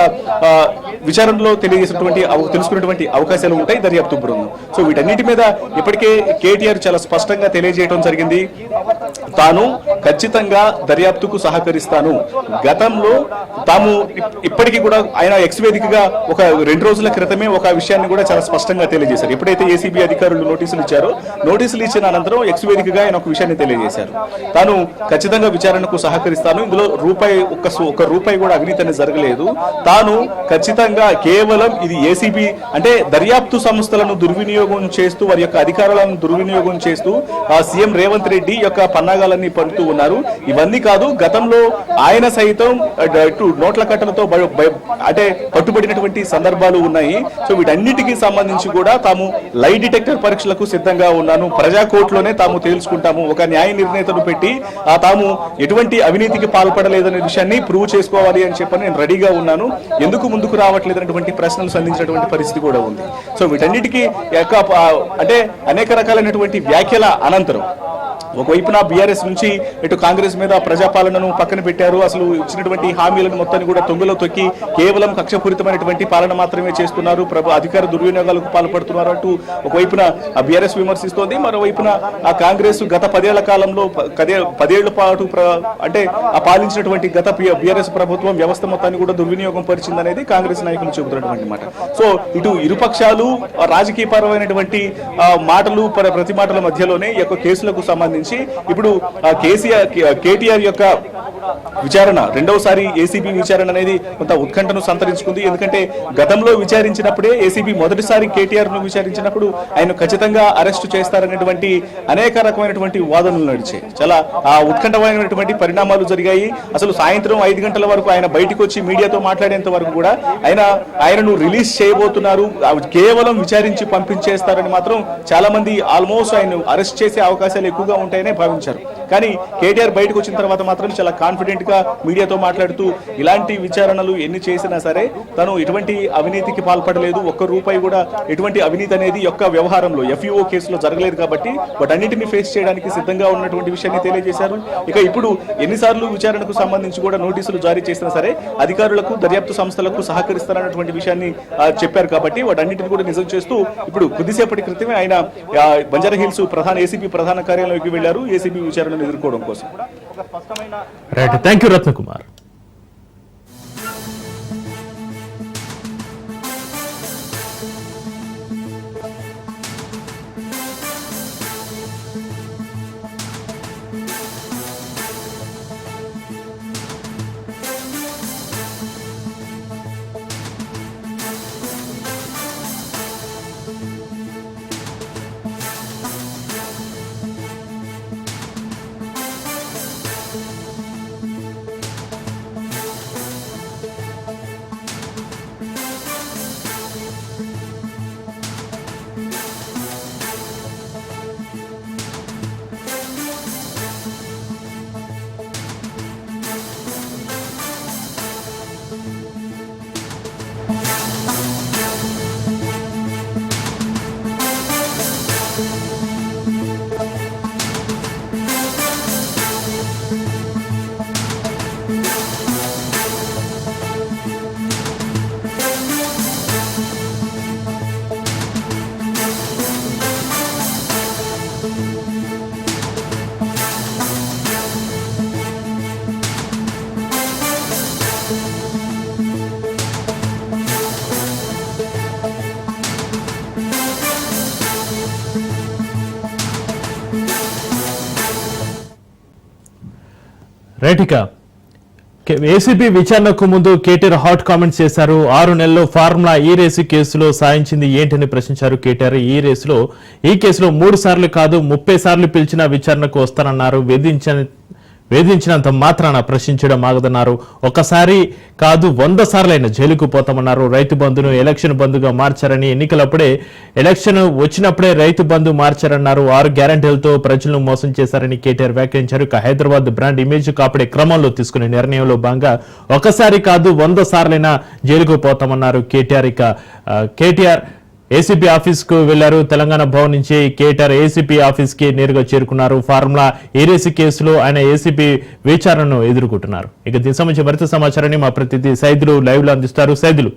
విచారణలో తెలుసుకున్నటువంటి అవకాశాలు ఉంటాయి దర్యాప్తు బృందం. సో వీటన్నిటి మీద ఇప్పటికే కేటీఆర్ చాలా స్పష్టంగా తెలియజేయడం జరిగింది. తాను ఖచ్చితంగా దర్యాప్తుకు సహకరిస్తాను. గతంలో తాము ఇప్పటికీ కూడా ఆయన ఎక్స్ వేదికగా ఒక 2 రోజుల క్రితమే ఒక విషయాన్ని కూడా చాలా స్పష్టంగా తెలియజేశారు. ఎప్పుడైతే ఏసీబీ అధికారులు నోటీసులు ఇచ్చారో నోటీసులు ఇచ్చిన అనంతరం ఎక్స్ వేదికగా ఆయన ఒక విషయాన్ని తెలియజేశారు. తాను ఖచ్చితంగా విచారణకు సహకరిస్తాను. ఇందులో ఒక్క రూపాయి కూడా అవినీతి అనేది జరగలేదు. తాను ఖచ్చితంగా కేవలం ఇది ఏసీబీ అంటే దర్యాప్తు సంస్థలను దుర్వినియోగం చేస్తూ వారి యొక్క అధికారాలను దుర్వినియోగం చేస్తూ సీఎం రేవంత్ రెడ్డి యొక్క పన్నాగాలన్నీ పడుతూ ఉన్నారు. ఇవన్నీ కాదు, గతంలో ఆయన సైతం నోట్ల కట్టలతో అంటే పట్టుబడినటువంటి సందర్భాలు ఉన్నాయి. సో వీటన్నిటికీ సంబంధించి కూడా తాము లై డిటెక్టర్ పరీక్షలకు సిద్ధంగా ఉన్నాను. ప్రజా కోర్టులోనే తాము తేల్చుకుంటాము. ఒక న్యాయ నిర్ణేతను పెట్టి తాము ఎటువంటి అవినీతికి పాల్పడలేదనే విషయాన్ని ప్రూవ్ చేసుకోవాలి అని చెప్పని నేను రెడీగా ఉన్నాను. ఎందుకు ముందుకు రావట్లేదనేటువంటి ప్రశ్నలు సంధించినటువంటి పరిస్థితి కూడా ఉంది. సో వీటన్నిటికీ అంటే అనేక రకాలైనటువంటి వ్యాఖ్యల అనంతరం ఒకవైపున బీఆర్ఎస్ నుంచి ఇటు కాంగ్రెస్ మీద ప్రజాపాలనను పక్కన పెట్టారు. అసలు ఇచ్చినటువంటి హామీలను మొత్తాన్ని కూడా తొంగలో తొక్కి కేవలం కక్షపూరితమైనటువంటి పాలన మాత్రమే చేస్తున్నారు, అధికార దుర్వినియోగాలకు పాల్పడుతున్నారు అంటూ ఒకవైపున బీఆర్ఎస్ విమర్శిస్తోంది. మరోవైపున ఆ కాంగ్రెస్ గత 10 ఏళ్ల కాలంలో 10 ఏళ్ల పాటు అంటే ఆ పాలించినటువంటి గత బీఆర్ఎస్ ప్రభుత్వం వ్యవస్థ మొత్తాన్ని కూడా దుర్వినియోగం పరిచిందనేది కాంగ్రెస్ నాయకులు చెబుతున్నటువంటి మాట. సో ఇటు ఇరుపక్షాలు రాజకీయపరమైనటువంటి మాటలు ప్రతి మాటల మధ్యలోనే ఈ యొక్క కేసులకు సంబంధించి ఇప్పుడు కేటీఆర్ యొక్క విచారణ రెండవసారి ఏసీబీ విచారణ అనేది కొంత ఉత్కంఠను సంతరించుకుంది. ఎందుకంటే గతంలో విచారించినప్పుడే ఏసీబీ మొదటిసారి కేటీఆర్ ను విచారించినప్పుడు ఆయన ఖచ్చితంగా అరెస్ట్ చేస్తారనేటువంటి అనేక రకమైనటువంటి వాదనలు నడిచాయి. చాలా ఉత్కంఠమైనటువంటి పరిణామాలు జరిగాయి. అసలు సాయంత్రం 5 గంటల వరకు ఆయన బయటకు వచ్చి మీడియాతో మాట్లాడేంత వరకు కూడా ఆయనను రిలీజ్ చేయబోతున్నారు, కేవలం విచారించి పంపించేస్తారని మాత్రం చాలా మంది ఆల్మోస్ట్ ఆయన అరెస్ట్ చేసే అవకాశాలు ఎక్కువగా ఉంటాయనే భావించారు. కానీ కేటీఆర్ బయటకు వచ్చిన తర్వాత మాత్రం చాలా కాన్ఫిడెంట్ గా మీడియాతో మాట్లాడుతూ ఇలాంటి విచారణలు ఎన్ని చేసినా సరే తను ఎటువంటి అవినీతికి పాల్పడలేదు, ₹1 కూడా ఎటువంటి అవినీతి అనేది యొక్క వ్యవహారంలో ఎఫ్ఈఓ కేసులో జరగలేదు కాబట్టి వాటన్నిటిని ఫేస్ చేయడానికి సిద్ధంగా ఉన్నటువంటి విషయాన్ని తెలియజేశారు. ఇక ఇప్పుడు ఎన్నిసార్లు విచారణకు సంబంధించి కూడా నోటీసులు జారీ చేసినా సరే అధికారులకు దర్యాప్తు సంస్థలకు సహకరిస్తారన్నటువంటి విషయాన్ని చెప్పారు కాబట్టి వాటన్నిటిని కూడా నిజం చేస్తూ ఇప్పుడు కొద్దిసేపటి క్రితమే ఆయన బంజారాహిల్స్ ఏసీబీ ప్రధాన కార్యాలయంలోకి వెళ్లారు ఏసీబీ విచారణను ఎదుర్కోవడం కోసం. Right, thank you Ratnakumar. Right. ACB విచారణకు ముందు కేటీఆర్ హాట్ కామెంట్స్ చేశారు. 6 నెలల్లో ఫార్ములా ఈ రేసు కేసులో సాధించింది ఏంటని ప్రశ్నించారు కేటీఆర్. ఈ కేసులో 3 సార్లు కాదు 30 సార్లు పిలిచినా విచారణకు వస్తానన్నారు. వేధించినంత మాత్రాన ప్రశ్నించడం ఆగదన్నారు. ఒకసారి కాదు 100 సార్లైనా జైలుకు పోతామన్నారు. రైతు బంధును ఎలక్షన్ బంధుగా మార్చారని, ఎలక్షన్ వచ్చినప్పుడే రైతు బంధు మార్చారన్నారు. 6 గ్యారంటీలతో ప్రజలను మోసం చేశారని కేటీఆర్ వ్యాఖ్యానించారు. హైదరాబాద్ బ్రాండ్ ఇమేజ్ కాపాడే క్రమంలో తీసుకునే నిర్ణయంలో భాగంగా ఒకసారి కాదు 100 సార్లైనా జైలుకు పోతామన్నారు కేటీఆర్. కేటీఆర్ ఏసీపీ ఆఫీస్ కు వెళ్లారు. తెలంగాణ భవన్ నుంచి కేటీఆర్ ఏసీపీ ఆఫీస్ కి నేరుగా చేరుకున్నారు. ఫార్ములా ఏరేసి కేసులో ఆయన ఏసీపీ విచారణను ఎదుర్కొంటున్నారు. ఇక దీనికి సంబంధించి మరింత సమాచారాన్ని మా ప్రతినిధి సైదులు లైవ్ లో అందిస్తారు. Saidulu,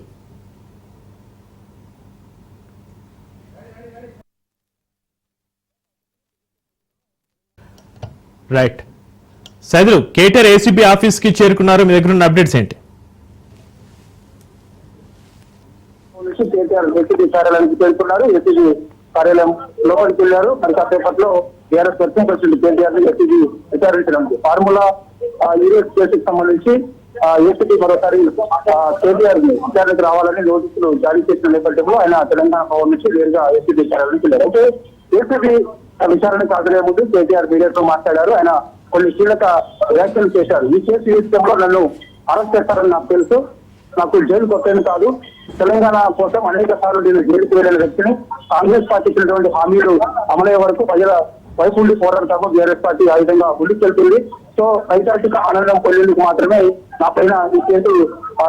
right. Saidulu, KTR ACP office కి చేరుకున్నారు. మీ దగ్గర ఉన్న అప్డేట్స్ ఏంటి? కేటీఆర్ ఏసీబీ కార్యాలయానికి చేరుకున్నారు. ఏసీబీ కార్యాలయం లోపలికి వెళ్లారు. మరి కాసేపట్లో టీఆర్ఎస్ వర్కింగ్ ప్రెసిడెంట్ కేటీఆర్ ని ఏసీబీ విచారించడానికి ఫార్ములా యూరియస్ కేసుకు సంబంధించి ఏసీబీ మరోసారి కేటీఆర్ విచారణకు రావాలని నోటీసులు జారీ చేసిన నేపథ్యంలో ఆయన తెలంగాణ భవన్ నుంచి నేరుగా ఏసీబీ కార్యాలయానికి వెళ్లారు. అయితే ఏసీబీ విచారణకు హాజరయ్యే ముందు కేటీఆర్ మీడియాతో మాట్లాడారు. ఆయన కొన్ని కీలక వ్యాఖ్యలు చేశారు. ఈ కేసు విషయంలో నన్ను అరెస్ట్ చేస్తారని నాకు తెలుసు. నాకు జైలు కొట్టేది కాదు. తెలంగాణ కోసం అనేక సార్లు నేను జైలుకు వెళ్లిన వ్యక్తిని. కాంగ్రెస్ పార్టీ ఇచ్చినటువంటి హామీలు అమలయ్యే వరకు ప్రజల వైపు ఉండి పోరాడతాము. బీఆర్ఎస్ పార్టీ ఆ విధంగా ముందుకెళ్తుంది. సో ఐతిహాసిక ఆనందం పొందేందుకు మాత్రమే నా పైన ఈ కేసు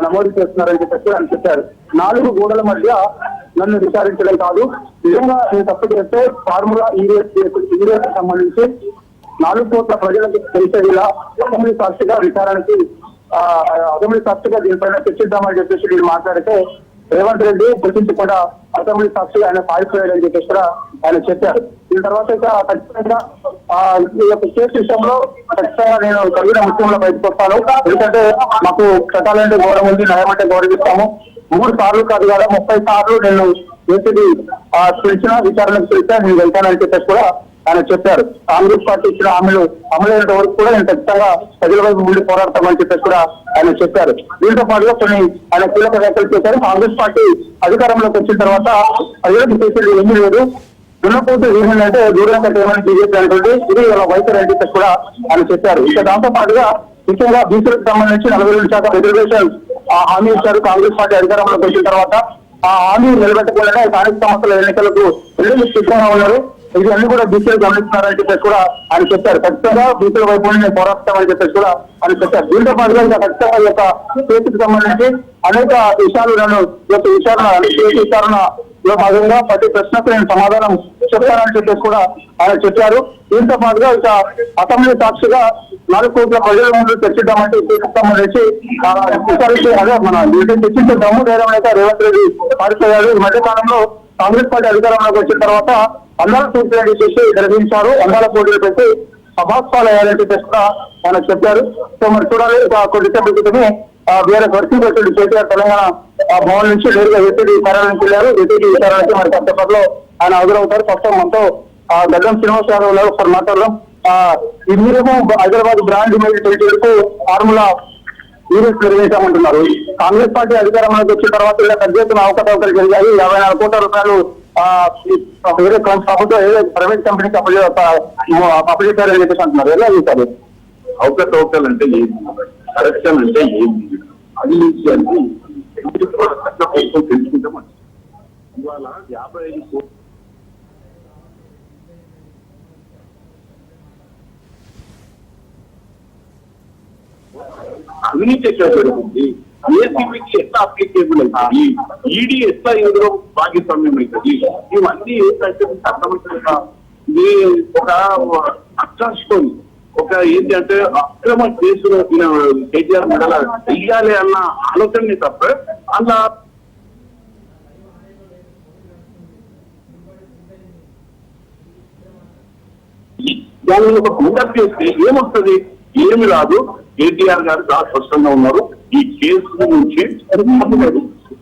నమోదు చేస్తున్నారని చెప్పి అని చెప్పారు. 4 గోడల మధ్య నన్ను విచారించడం కాదు. నిజంగా నేను తప్పు చేస్తే ఫార్ములా ఈరేస్ సంబంధించి 4 కోట్ల ప్రజలకు తెలిసేలా అసెంబ్లీ సాక్షిగా విచారణకి అసెంబ్లీ సాక్షిగా దీనిపైన చర్చిద్దామని చెప్పేసి నేను మాట్లాడితే రేవంత్ రెడ్డి గుర్తించకుండా అసెంబ్లీ సాక్షిగా ఆయన పారిపోయాడని చెప్పేసి కూడా ఆయన చెప్పారు. దీని తర్వాత ఇక ఖచ్చితంగా ఈ యొక్క కేసు విషయంలో ఖచ్చితంగా నేను కలిగిన ముఖ్యంలో బయటకు వస్తాను. ఎందుకంటే మాకు చట్టాలంటే గౌరవం ఉంది, న్యాయం అంటే గౌరవిస్తాము. 3 సార్లు కాదు కదా 30 సార్లు నేను ఏసీబీ పిలిచిన విచారణకు పిలిచా నేను వెళ్తానని చెప్పేసి కూడా ఆయన చెప్పారు. కాంగ్రెస్ పార్టీ ఇచ్చిన హామీలు అమలైనంత వరకు కూడా నేను ఖచ్చితంగా ప్రజల వైపు ముందు పోరాడతామని చెప్పేసి కూడా ఆయన చెప్పారు. దీంతో పాటుగా కొన్ని ఆయన కీలక వ్యాఖ్యలు చేశారు. కాంగ్రెస్ పార్టీ అధికారంలోకి వచ్చిన తర్వాత ప్రజలకు చేసేది ఏమీ లేదు. దున్నపోతూ ఏమైందంటే దూరం కట్టేమని బీజేపీ అంటుంది. ఇది ఇలా వైఖరి అని చెప్పేసి కూడా ఆయన చెప్పారు. ఇక దాంతో పాటుగా ముఖ్యంగా బీసీలకు సంబంధించి 42% రిజర్వేషన్ హామీ ఇచ్చారు కాంగ్రెస్ పార్టీ అధికారంలోకి వచ్చిన తర్వాత. ఆ హామీ నిలబెట్టకుండానే స్థానిక సంస్థల ఎన్నికలకు వెళ్ళి సిద్ధంగా ఉన్నారు. ఇవన్నీ కూడా బీసీలు గమనిస్తున్నారని చెప్పేసి కూడా ఆయన చెప్పారు. ఖచ్చితంగా బీసీల వైపు నేను పోరాడతామని చెప్పేసి కూడా ఆయన చెప్పారు. దీంతో పాటుగా ఇంకా ఖచ్చితంగా ఈ యొక్క కేసుకు సంబంధించి అనేక విషయాలు నన్ను ఈ యొక్క విచారణలో భాగంగా ప్రతి ప్రశ్నకు నేను సమాధానం చెప్తానని చెప్పేసి కూడా ఆయన చెప్పారు. దీంతో పాటుగా ఇక అసెంబ్లీ సాక్షిగా 4 కోట్ల ప్రజల ముందు చర్చిద్దామంటే కేసుకు సంబంధించి అదే మన చర్చించే దమ్ము ధైర్యం అయితే రేవంత్ రెడ్డి పారిపోయారు. ఈ మధ్య కాలంలో కాంగ్రెస్ పార్టీ అధికారంలోకి వచ్చిన తర్వాత అందాల పోటీలు చేసి నిర్వహించారు. అందాల పోటీలు పెట్టి అభాస్పాలు వేయాలని చెప్పేసి కూడా ఆయన చెప్పారు. సో మరి చూడాలి. కొద్దిసేపటి క్రితమే BRS working president KTR Telangana Bhavan నుంచి నేరుగా ఏసీబీ కార్యాలయానికి వెళ్ళారు. ఏసీబీ విచారణకి మరి కాసేపట్లో ఆయన హాజరవుతారు. ప్రస్తుతం మనతో గడ్డం శ్రీనివాస్ యాదవ్ ఉన్నారు. ఒకసారి మాట్లాడదాం. ఈ మీరేమో హైదరాబాద్ బ్రాండ్ ఇమేజ్ తెలిసేందుకు ఫార్ములా ఈరోజు నిర్వహించామంటున్నారు. కాంగ్రెస్ పార్టీ అధికారంలోకి వచ్చిన తర్వాత ఇలా పెద్ద ఎత్తున అవకతవకలు జరిగాయి. 54 కోట్ల రూపాయలు వేరే ప్రభుత్వం ఏదో ప్రైవేట్ కంపెనీకి అప్పచెప్పారని చెప్పేసి అంటున్నారు. ఎలా చూస్తారు? అవకతవకలు అంటే ఏమి, కరప్షన్ అంటే ఏమి, అవినీతి అంటే తెలుసుకుంటే మంచిది. ఇవాళ 55 కోట్లు అవినీతి ఎట్లా జరుగుతుంది, ఏసీబీకి ఎట్లా అప్లికేబుల్ అవుతుంది, ఈడీ ఎట్లా ఇందులో భాగస్వామ్యం అవుతుంది, ఇవన్నీ ఏంటంటే అర్థమవుతుందా? ఇది ఒక అట్రాక్షన్, ఒక ఏంటి అంటే అక్రమ కేసులు కేటీఆర్ మెడల చెయ్యాలి అన్న ఆలోచనని తప్ప అలా దానిని ఒక గుండె చేస్తే ఏమొస్తుంది? ఏమి రాదు. కేటీఆర్ గారు చాలా స్పష్టంగా ఉన్నారు. ఈ కేసు నుంచి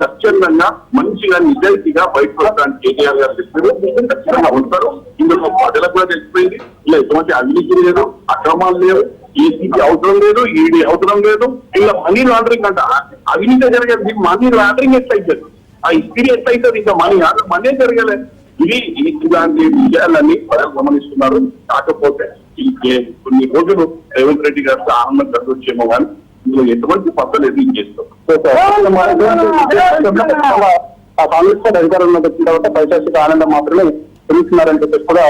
స్వచ్ఛందంగా మంచిగా నిజాయితీగా బయటకు వస్తారని కేటీఆర్ గారు చెప్పారు. ఖచ్చితంగా ఉంటారు. ఇందులో ప్రజలకు కూడా తెలిసిపోయింది. ఇలా ఎటువంటి అవినీతి లేదు, అక్రమాలు లేవు. ఏసీబీ అవసరం లేదు, ఈడీ అవసరం లేదు. ఇలా మనీ లాండరింగ్ అంట, అవినీతి జరగదు. మనీ లాండరింగ్ ఎట్లయితుంది, ఆ ఇస్త్రీ ఎట్లయితుంది, ఇంకా మనీ జరగలేదు. ఇలాంటి విషయాలన్నీ ప్రజలు గమనిస్తున్నారు. కాకపోతే కొన్ని రోజులు రేవంత్ రెడ్డి గారికి ఆనందం కలిగొచ్చేమో కానీ ఇందులో ఎటువంటి పద్ధతులు ఎదురు చేస్తాం. కాంగ్రెస్ పార్టీ అధికారంలోకి వచ్చిన తర్వాత పైశాచిక ఆనందం మాత్రమే తెలుస్తున్నారని చెప్పేసి కూడా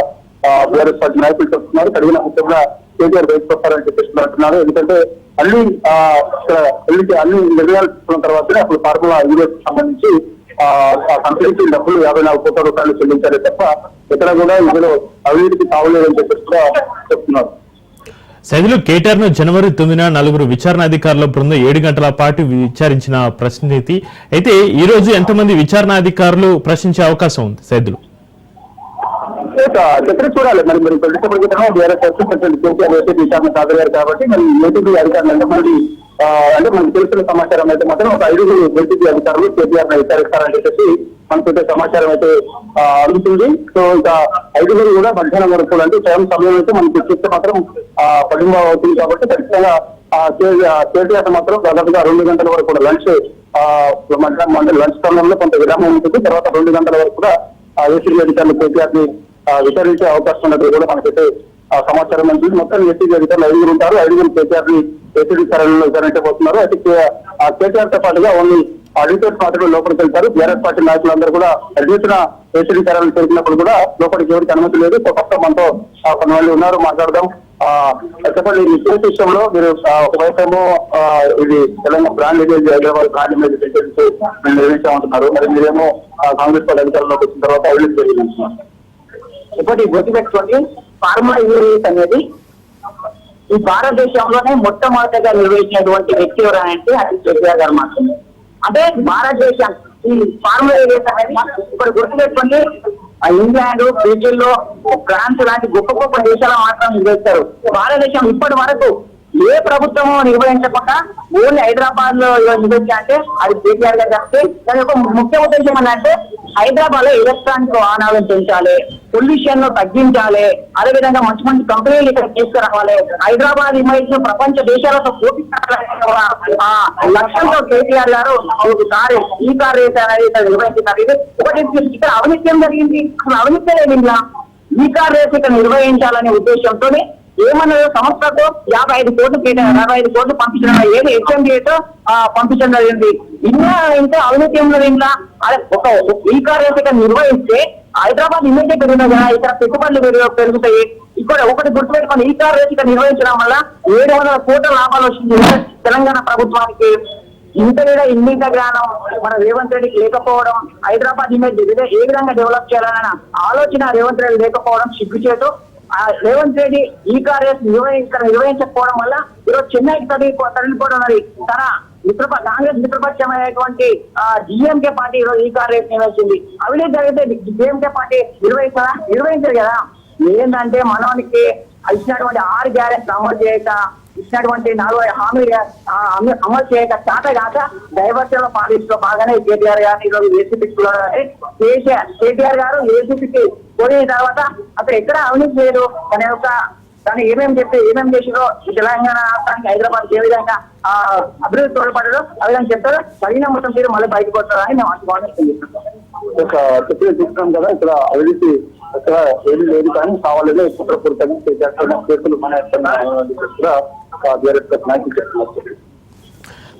బీఆర్ఎస్ పార్టీ నాయకులు చెప్తున్నారు. కడిగిన ముఖ్యంగా కేటీఆర్ బయటకు వస్తారని చెప్పేసి అంటున్నారు. ఎందుకంటే అన్ని నిర్ణయాలు తీసుకున్న తర్వాతనే అసలు ఫార్ములా యూనిట్ సంబంధించి కంపెనీకి డబ్బులు 54 కోట్ల రూపాయలు చెల్లించారే తప్ప ఎక్కడ కూడా ఇందులో అవినీతికి తావలేదని చెప్పేసి కూడా చెప్తున్నారు. సైదులు కేటీఆర్ ను జనవరి 9న 4 విచారణ అధికారుల బృందం 7 గంటల పాటు విచారించిన ప్రశ్నతి అయితే ఈ రోజు ఎంతమంది విచారణ అధికారులు ప్రశ్నించే అవకాశం ఉంది సైదులు? చెప్పి చూడాలి. మరి విచారణ సాగలేరు కాబట్టి మరి ఏటీపీ అధికారులు అంటే మనకు తెలిసిన సమాచారం అయితే మాత్రం ఒక 5 ఏటీపీ అధికారులు కేటీఆర్ విచారిస్తారని చెప్పేసి మనకైతే సమాచారం అయితే అందుతుంది. సో ఇంకా 5 కూడా మధ్యాహ్నం వరకు అంటే టైం సమయం అయితే మనకి చూస్తే మాత్రం 10 అవుతుంది. కాబట్టి ఖచ్చితంగా కేటీఆర్ మాత్రం దాదాపుగా 2 గంటల వరకు కూడా లంచ్ మధ్యాహ్నం లంచ్ సమయంలో కొంత విరామం ఉంటుంది. తర్వాత 2 గంటల వరకు కూడా ఏసీబీ అధికారులు కేటీఆర్ ని విచారించే అవకాశం ఉన్నట్టు కూడా మనకైతే సమాచారం ఉంటుంది. మొత్తం ఏసీబీ అధికారులు 5 ఉంటారు. 5 కేటీఆర్ ని ఏసీబీ విచారణలో విచారించబోతున్నారు. అయితే కేటీఆర్ తో పాటుగా ఓన్లీ అడ్వకేట్స్ మాత్రమే లోపలికి వెళ్తారు. బీఆర్ఎస్ పార్టీ నాయకులందరూ కూడా అడ్మిషన్ ఏసీబీ విచారణలు చేసినప్పుడు కూడా లోపలికి ఎవరికి అనుమతి లేదు. కొత్త మనతో కొంతమంది ఉన్నారు, మాట్లాడదాం. చెప్పండి, ఈ కేసు విషయంలో మీరు ఒకవైపేమో ఇది Telangana brand image, Hyderabad brand image మేము నిర్వహించామంటున్నారు. మరి మీరేమో కాంగ్రెస్ పార్టీ అధికారంలోకి వచ్చిన తర్వాత అవినీతి జరిగింటున్నారు. ఇప్పటి గుర్తుపెట్టుకోండి, ఫార్ములా యూనిట్ అనేది ఈ భారతదేశంలోనే మొట్టమొదటిగా నిర్వహించినటువంటి వ్యక్తి ఎవరంటే అది కేటీఆర్ గారు మాత్రమే. అంటే భారతదేశం ఈ ఫార్ములా యూనిట్ అనేది ఇప్పుడు గుర్తుపెట్టుకోండి, ఇంగ్లాండ్, బ్రెజిల్ లో, ఫ్రాన్స్ లాంటి గొప్ప గొప్ప దేశాలు మాత్రం నిర్వహిస్తారు. భారతదేశం ఇప్పటి వరకు ఏ ప్రభుత్వము నిర్వహించకుండా ఓన్లీ హైదరాబాద్ లో నిర్వహించాలంటే అది కేటీఆర్ గారు చెప్తే దాని యొక్క ముఖ్య ఉద్దేశం ఏంటంటే హైదరాబాద్ లో ఎలక్ట్రానిక్ వాహనాలను పెంచాలి, పొల్యూషన్ లో తగ్గించాలి, అదేవిధంగా మంచి మంచి కంపెనీలు ఇక్కడ తీసుకురావాలి, హైదరాబాద్ ఇమేజ్ ప్రపంచ దేశాలతో పోటీ లక్ష్యంతో కేటీఆర్ గారు ఈ కార్ రేస్ అనేది నిర్వహించారు. ఇది ఒకటి ఇక్కడ అవినీతి జరిగింది, అసలు అవినీతి లేదు. ఇలా ఈ కార్ రేస్ ఇక్కడ నిర్వహించాలనే ఉద్దేశంతోనే ఏమన్నారు, సంస్థకు 55 కోట్లు 65 కోట్లు పంపించడం, ఏది HMDA పంపించడం జరిగింది. ఇంకా అవినీతి ఉన్నది. ఇంకా ఒక ఈ కార్ రేస్ ఇక్కడ నిర్వహిస్తే హైదరాబాద్ ఇమేజ్ పెరిగినది కదా, ఇక్కడ పెట్టుబడులు పెరుగుతాయి. ఇక్కడ ఒకటి గుర్తుపెట్టుకొని ఈ కార్ రేస్ ఇక్కడ నిర్వహించడం వల్ల 700 కోట్ల లాభాలు వచ్చింది తెలంగాణ ప్రభుత్వానికి. ఇంత జ్ఞానం మన రేవంత్ రెడ్డికి లేకపోవడం, హైదరాబాద్ ఇమేజ్ ఏ విధంగా డెవలప్ చేయాలన్న ఆలోచన రేవంత్ రెడ్డి లేకపోవడం సిగ్గుచేటు. రేవంత్ రెడ్డి ఈ కార్ రేస్ నిర్వహించకపోవడం వల్ల ఈరోజు చెన్నైకి తరలిపోవడం అనేది తన కాంగ్రెస్ మిత్రపక్షమైనటువంటి డిఎంకే పార్టీ ఈరోజు ఈ కార్ రేస్ నిర్వహించింది. అవినీతి జరిగితే డిఎంకే పార్టీ నిర్వహించారు కదా. ఏంటంటే మనోనికి ఇచ్చినటువంటి 6 గ్యారెంటీలు అమలు చేయక, ఇచ్చినటువంటి 40 హామీలు అమలు చేయక చాట కాక డైవర్షన్ పాలిటిక్స్ లో బాగానే కేటీఆర్ గారిని ఈరోజు ఏసీపీకి కేటీఆర్ గారు ఏసీపీకి పోయిన తర్వాత అసలు ఎక్కడ అవినీతి లేదు. తను ఏమేమి చేసిరో తెలంగాణ రాష్ట్రానికి హైదరాబాద్ ఏ విధంగా అభివృద్ధి తోడ్పడారో ఆ విధంగా చెప్తారో సరైన మొత్తం తీరు మళ్ళీ బయటకు వస్తారని మేము చూస్తున్నాం కదా. ఇక్కడ అవినీతి అక్కడ ఏది లేదు కానీ కావాలని కుట్రపూరితంగా కేసులు మన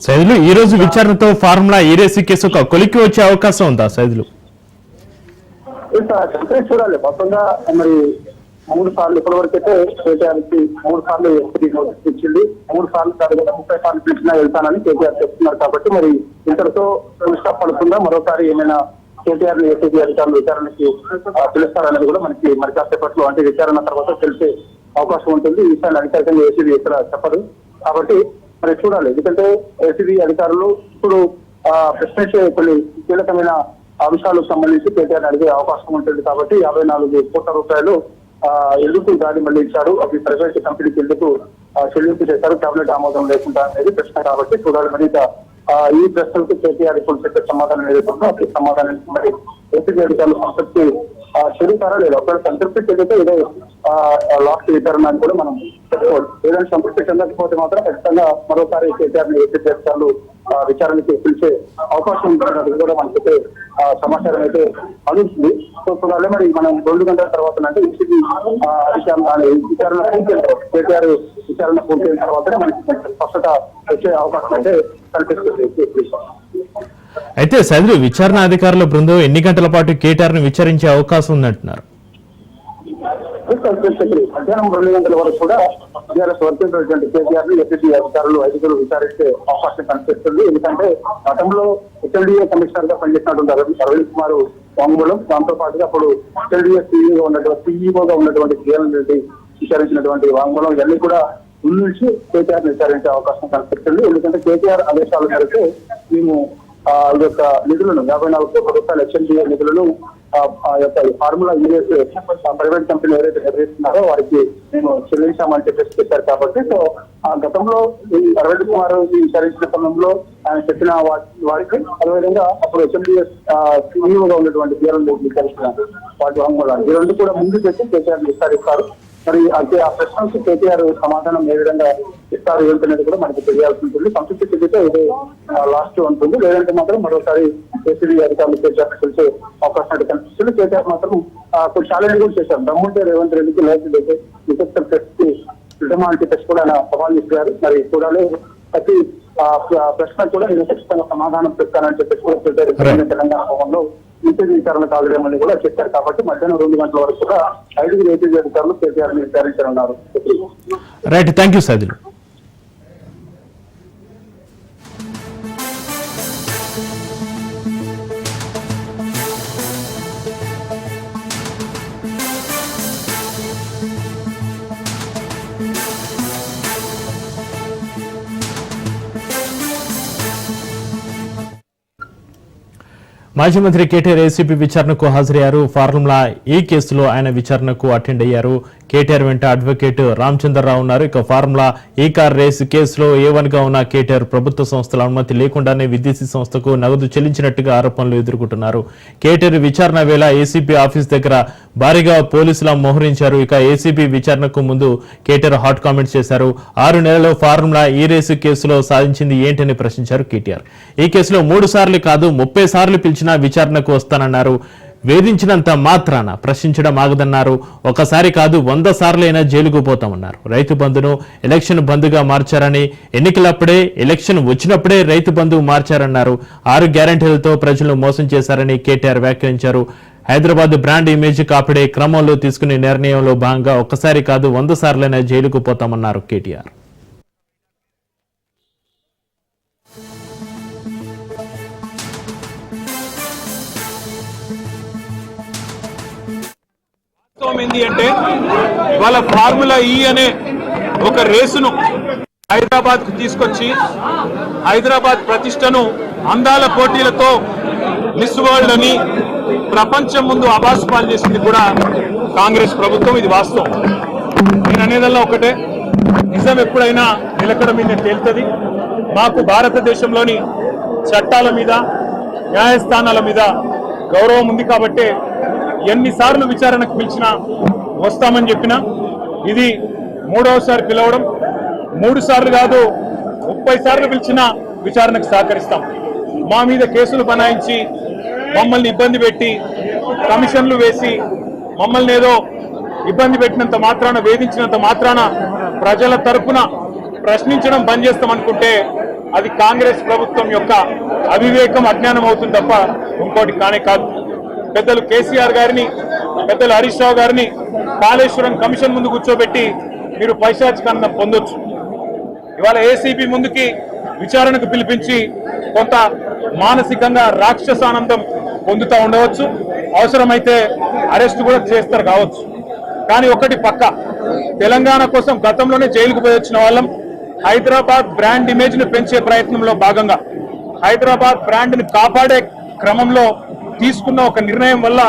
సైదులు ఈ రోజు విచారణతో ఫార్ములా ఈరేసీ కేసు ఒక కొలిక్కి వచ్చే అవకాశం ఉందా సైదులు? చూడాలి. మొత్తంగా మరి 3 సార్లు ఇప్పటి వరకు అయితే కేటీఆర్కి 3 సార్లు ఎస్పీ నోటీస్ ఇచ్చింది. 3 సార్లు కాదు 30 సార్లు పిలిచినా వెళ్తానని కేటీఆర్ చెప్తున్నారు. కాబట్టి మరి ఇంతటితో స్టాప్ పడుతుందా, మరోసారి ఏమైనా కేటీఆర్ ఏసీబీ అధికారులు విచారణకి పిలుస్తారనేది కూడా మనకి మరి కాసేపట్లో అంటే విచారణ తర్వాత తెలిసే అవకాశం ఉంటుంది. ఈ విషయాన్ని అధికారికంగా ఏసీబీ ఇక్కడ చెప్పరు. కాబట్టి మరి చూడాలి. ఎందుకంటే ఏసీబీ అధికారులు ఇప్పుడు ప్రశ్నించే కొన్ని కీలకమైన అంశాలకు సంబంధించి కేటీఆర్ అడిగే అవకాశం ఉంటుంది. కాబట్టి 54 కోట్ల రూపాయలు ఎందుకు దాడి మళ్ళీ ఇచ్చారు, అవి ప్రైవేట్ కంపెనీకి ఎందుకు చెల్లింపు చేశారు కేబినెట్ ఆమోదం లేకుండా అనేది ప్రశ్న. కాబట్టి చూడాలి. మరి ఈ ప్రశ్నలకు కేటీఆర్ ఇప్పుడు చెప్పే సమాధానం ఏదైతుందో అప్పుడు సమాధానం మరి ఏపీ అధికారులు సంతృప్తి చెడుతారా లేదు ఒకవేళ సంతృప్తి చెందితే ఇదే లాస్ట్ విచారణ అని కూడా మనం చెప్పుకోవచ్చు. ఏదైనా సంతృప్తి చెందకపోతే మాత్రం ఖచ్చితంగా మరోసారి కేటీఆర్ ని ఏపీ అధికారులు విచారణకి పిలిచే అవకాశం ఉంటున్నది కూడా మనకైతే సమాచారం అయితే అందుతుంది. సో అలాగే మరి మనం 2 గంటల తర్వాత అంటే ఈసీబీ విచారణ కేటీఆర్ విచారణ పూర్తయిన తర్వాతనే మనకి స్పష్టత వచ్చే అవకాశం అయితే కనిపిస్తుంది. అయితే సదరు విచారణ అధికారుల బృందం ఎన్ని గంటల పాటు కేటీఆర్ ను విచారించే అవకాశం ఉందంటున్నారు? మధ్యాహ్నం 2 గంటల వరకు కూడా టీఆర్ఎస్ వర్తించినటువంటి కేటీఆర్ ని ఏపీ అధికారులు 5 విచారించే అవకాశం కనిపిస్తుంది. ఎందుకంటే గతంలో హెచ్ఎల్డీఏ కమిషనర్ గా పనిచేసినటువంటి అరవింద్ కుమార్ వాంగ్మూలం, దాంతో పాటుగా అప్పుడు హెచ్ఎల్డీఏ సీఈఓగా ఉన్నటువంటి కిరణ్ రెడ్డి విచారించినటువంటి వాంగ్మూలం ఇవన్నీ కూడా ముందు నుంచి కేటీఆర్ ని విచారించే అవకాశం కనిపిస్తుంది. ఎందుకంటే కేటీఆర్ ఆదేశాల మేరకు మేము ఈ యొక్క నిధులను 54 కోట్ల రూపాయల హెచ్ఎల్డీఏ నిధులను ఆ యొక్క ఫార్ములా యూఎస్ ప్రైవేట్ కంపెనీ ఎవరైతే నిర్వహిస్తున్నారో వారికి మేము చెల్లించామని చెప్పేసి చెప్పారు. కాబట్టి సో ఆ గతంలో ఈ అరవింద్ కుమార్ విచారించిన సమయంలో ఆయన చెప్పిన వారికి అదేవిధంగా అప్పుడు హెచ్ఎండిఏ సీఈఓగా ఉన్నటువంటి బీఆర్ విచారిస్తున్నారు వాటి వాంగ్మూలాలు ఈ రెండు కూడా ముందు పెట్టి కేటీఆర్ విచారిస్తారు. మరి అయితే ఆ ప్రశ్నలకు కేటీఆర్ సమాధానం ఏ విధంగా ఇస్తారు ఏంటనేది కూడా మనకి తెలియాల్సి ఉంటుంది. సంతృప్తి చెందితే ఇది లాస్ట్ ఉంటుంది, లేదంటే మాత్రం మరోసారి ఏసీబీ అధికారులు కేటీఆర్ తెలిసే అవకాశం అయితే కనిపిస్తుంది. కేటీఆర్ మాత్రం కొన్ని ఛాలెంజ్ కూడా చేశారు. దమ్ముంటే రేవంత్ రెడ్డికి లేకపోతే డిటెక్టర్ టెస్ట్ కి రిటమాలిటీ టెస్ట్ కూడా ఆయన సవాల్ చేశారు. మరి చూడాలి ప్రతి ప్రశ్న కూడా నేను ఖచ్చితంగా సమాధానం చెప్తానని చెప్పేసి కూడా చెప్పారు. తెలంగాణ భవన్లో ఇంటర్వ్యూ విచారణ కాగలేమని కూడా చెప్పారు. కాబట్టి మధ్యాహ్నం 2 గంటల వరకు కూడా 5 ఏపీ అధికారులు కేటీఆర్ ని విచారించనున్నారు. Right, thank you Sadil. మాజీ మంత్రి కేటీఆర్ ఏసీబీ విచారణకు హాజరయ్యారు. ఫార్ములా ఈ కేసులో ఆయన విచారణకు అటెండ్ అయ్యారు. కేటీఆర్ వెంట అడ్వకేట్ రామచంద్రరావు ఉన్నారు. ఇక ఫార్ములా ఈ కార్ రేసు కేసులో A1గా ఉన్న కేటీఆర్ ప్రభుత్వ సంస్థల అనుమతి లేకుండానే విదేశీ సంస్థకు నగదు చెల్లించినట్టుగా ఆరోపణలు ఎదుర్కొంటున్నారు. కేటీఆర్ విచారణ వేళ ఏసీబీ ఆఫీస్ దగ్గర భారీగా పోలీసుల మోహరించారు. ఇక ఏసీబీ విచారణకు ముందు కేటీఆర్ హాట్ కామెంట్స్ చేశారు. 6 నెలల్లో ఫార్ములా ఈ రేసు కేసులో సాధించింది ఏంటని ప్రశ్నించారు కేటీఆర్. ఈ కేసులో 3 సార్లు కాదు 30 సార్లు పిలిచినా విచారణకు వస్తానన్నారు. వేధించినంత మాత్రాన ప్రశ్నించడం ఆగదన్నారు. ఒకసారి కాదు 100 సార్లైనా జైలుకు పోతామన్నారు. రైతు బంధును ఎలక్షన్ బంధుగా మార్చారని, ఎన్నికలప్పుడే ఎలక్షన్ వచ్చినప్పుడే రైతు బంధు మార్చారన్నారు. 6 గ్యారంటీలతో ప్రజలను మోసం చేశారని కేటీఆర్ వ్యాఖ్యానించారు. హైదరాబాద్ బ్రాండ్ ఇమేజ్ కాపాడే క్రమంలో తీసుకునే నిర్ణయంలో భాగంగా ఒక్కసారి కాదు 100 సార్లైనా జైలుకు పోతామన్నారు కేటీఆర్. ఏంటి అంటే వాళ్ళ ఫార్ములా ఈ అనే ఒక రేసును హైదరాబాద్ కు తీసుకొచ్చి హైదరాబాద్ ప్రతిష్టను అందాల పోటీలతో మిస్ వరల్డ్ అని ప్రపంచం ముందు అబాస్పాలు చేసింది కూడా కాంగ్రెస్ ప్రభుత్వం. ఇది వాస్తవం. నేను అనేదల్లా ఒకటే, నిజం ఎప్పుడైనా నిలకడ మీద తేలుతుంది. మాకు భారతదేశంలోని చట్టాల మీద న్యాయస్థానాల మీద గౌరవం ఉంది కాబట్టి ఎన్నిసార్లు విచారణకు పిలిచినా వస్తామని చెప్పినా ఇది 3వసారి పిలవడం, 3 సార్లు కాదు 30 సార్లు పిలిచినా విచారణకు సహకరిస్తాం. మా మీద కేసులు బనాయించి మమ్మల్ని ఇబ్బంది పెట్టి కమిషన్లు వేసి మమ్మల్ని ఏదో ఇబ్బంది పెట్టినంత మాత్రాన, వేధించినంత మాత్రాన ప్రజల తరపున ప్రశ్నించడం బంద్ చేస్తామనుకుంటే అది కాంగ్రెస్ ప్రభుత్వం యొక్క అవివేకం, అజ్ఞానం అవుతుంది తప్ప ఇంకోటి కానే కాదు. పెద్దలు కేసీఆర్ గారిని, పెద్దలు హరీష్ రావు గారిని కాళేశ్వరం కమిషన్ ముందు కూర్చోబెట్టి మీరు పైశాచికాన్ని పొందొచ్చు. ఇవాళ ఏసీబీ ముందుకి విచారణకు పిలిపించి కొంత మానసికంగా రాక్షసానందం పొందుతూ ఉండవచ్చు. అవసరమైతే అరెస్ట్ కూడా చేస్తారు కావచ్చు. కానీ ఒకటి పక్క, తెలంగాణ కోసం గతంలోనే జైలుకు పోయి వచ్చిన వాళ్ళం. హైదరాబాద్ బ్రాండ్ ఇమేజ్ ను పెంచే ప్రయత్నంలో భాగంగా హైదరాబాద్ బ్రాండ్ ని కాపాడే క్రమంలో తీసుకున్న ఒక నిర్ణయం వల్ల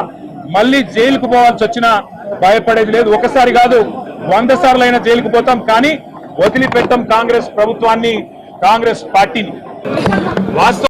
మళ్ళీ జైలుకు పోవాల్సి వచ్చినా భయపడేది లేదు. ఒకసారి కాదు 100 సార్లైనా జైలుకు పోతాం, కానీ వదిలిపెట్టాం కాంగ్రెస్ ప్రభుత్వాన్ని, కాంగ్రెస్ పార్టీని. వాస్తవం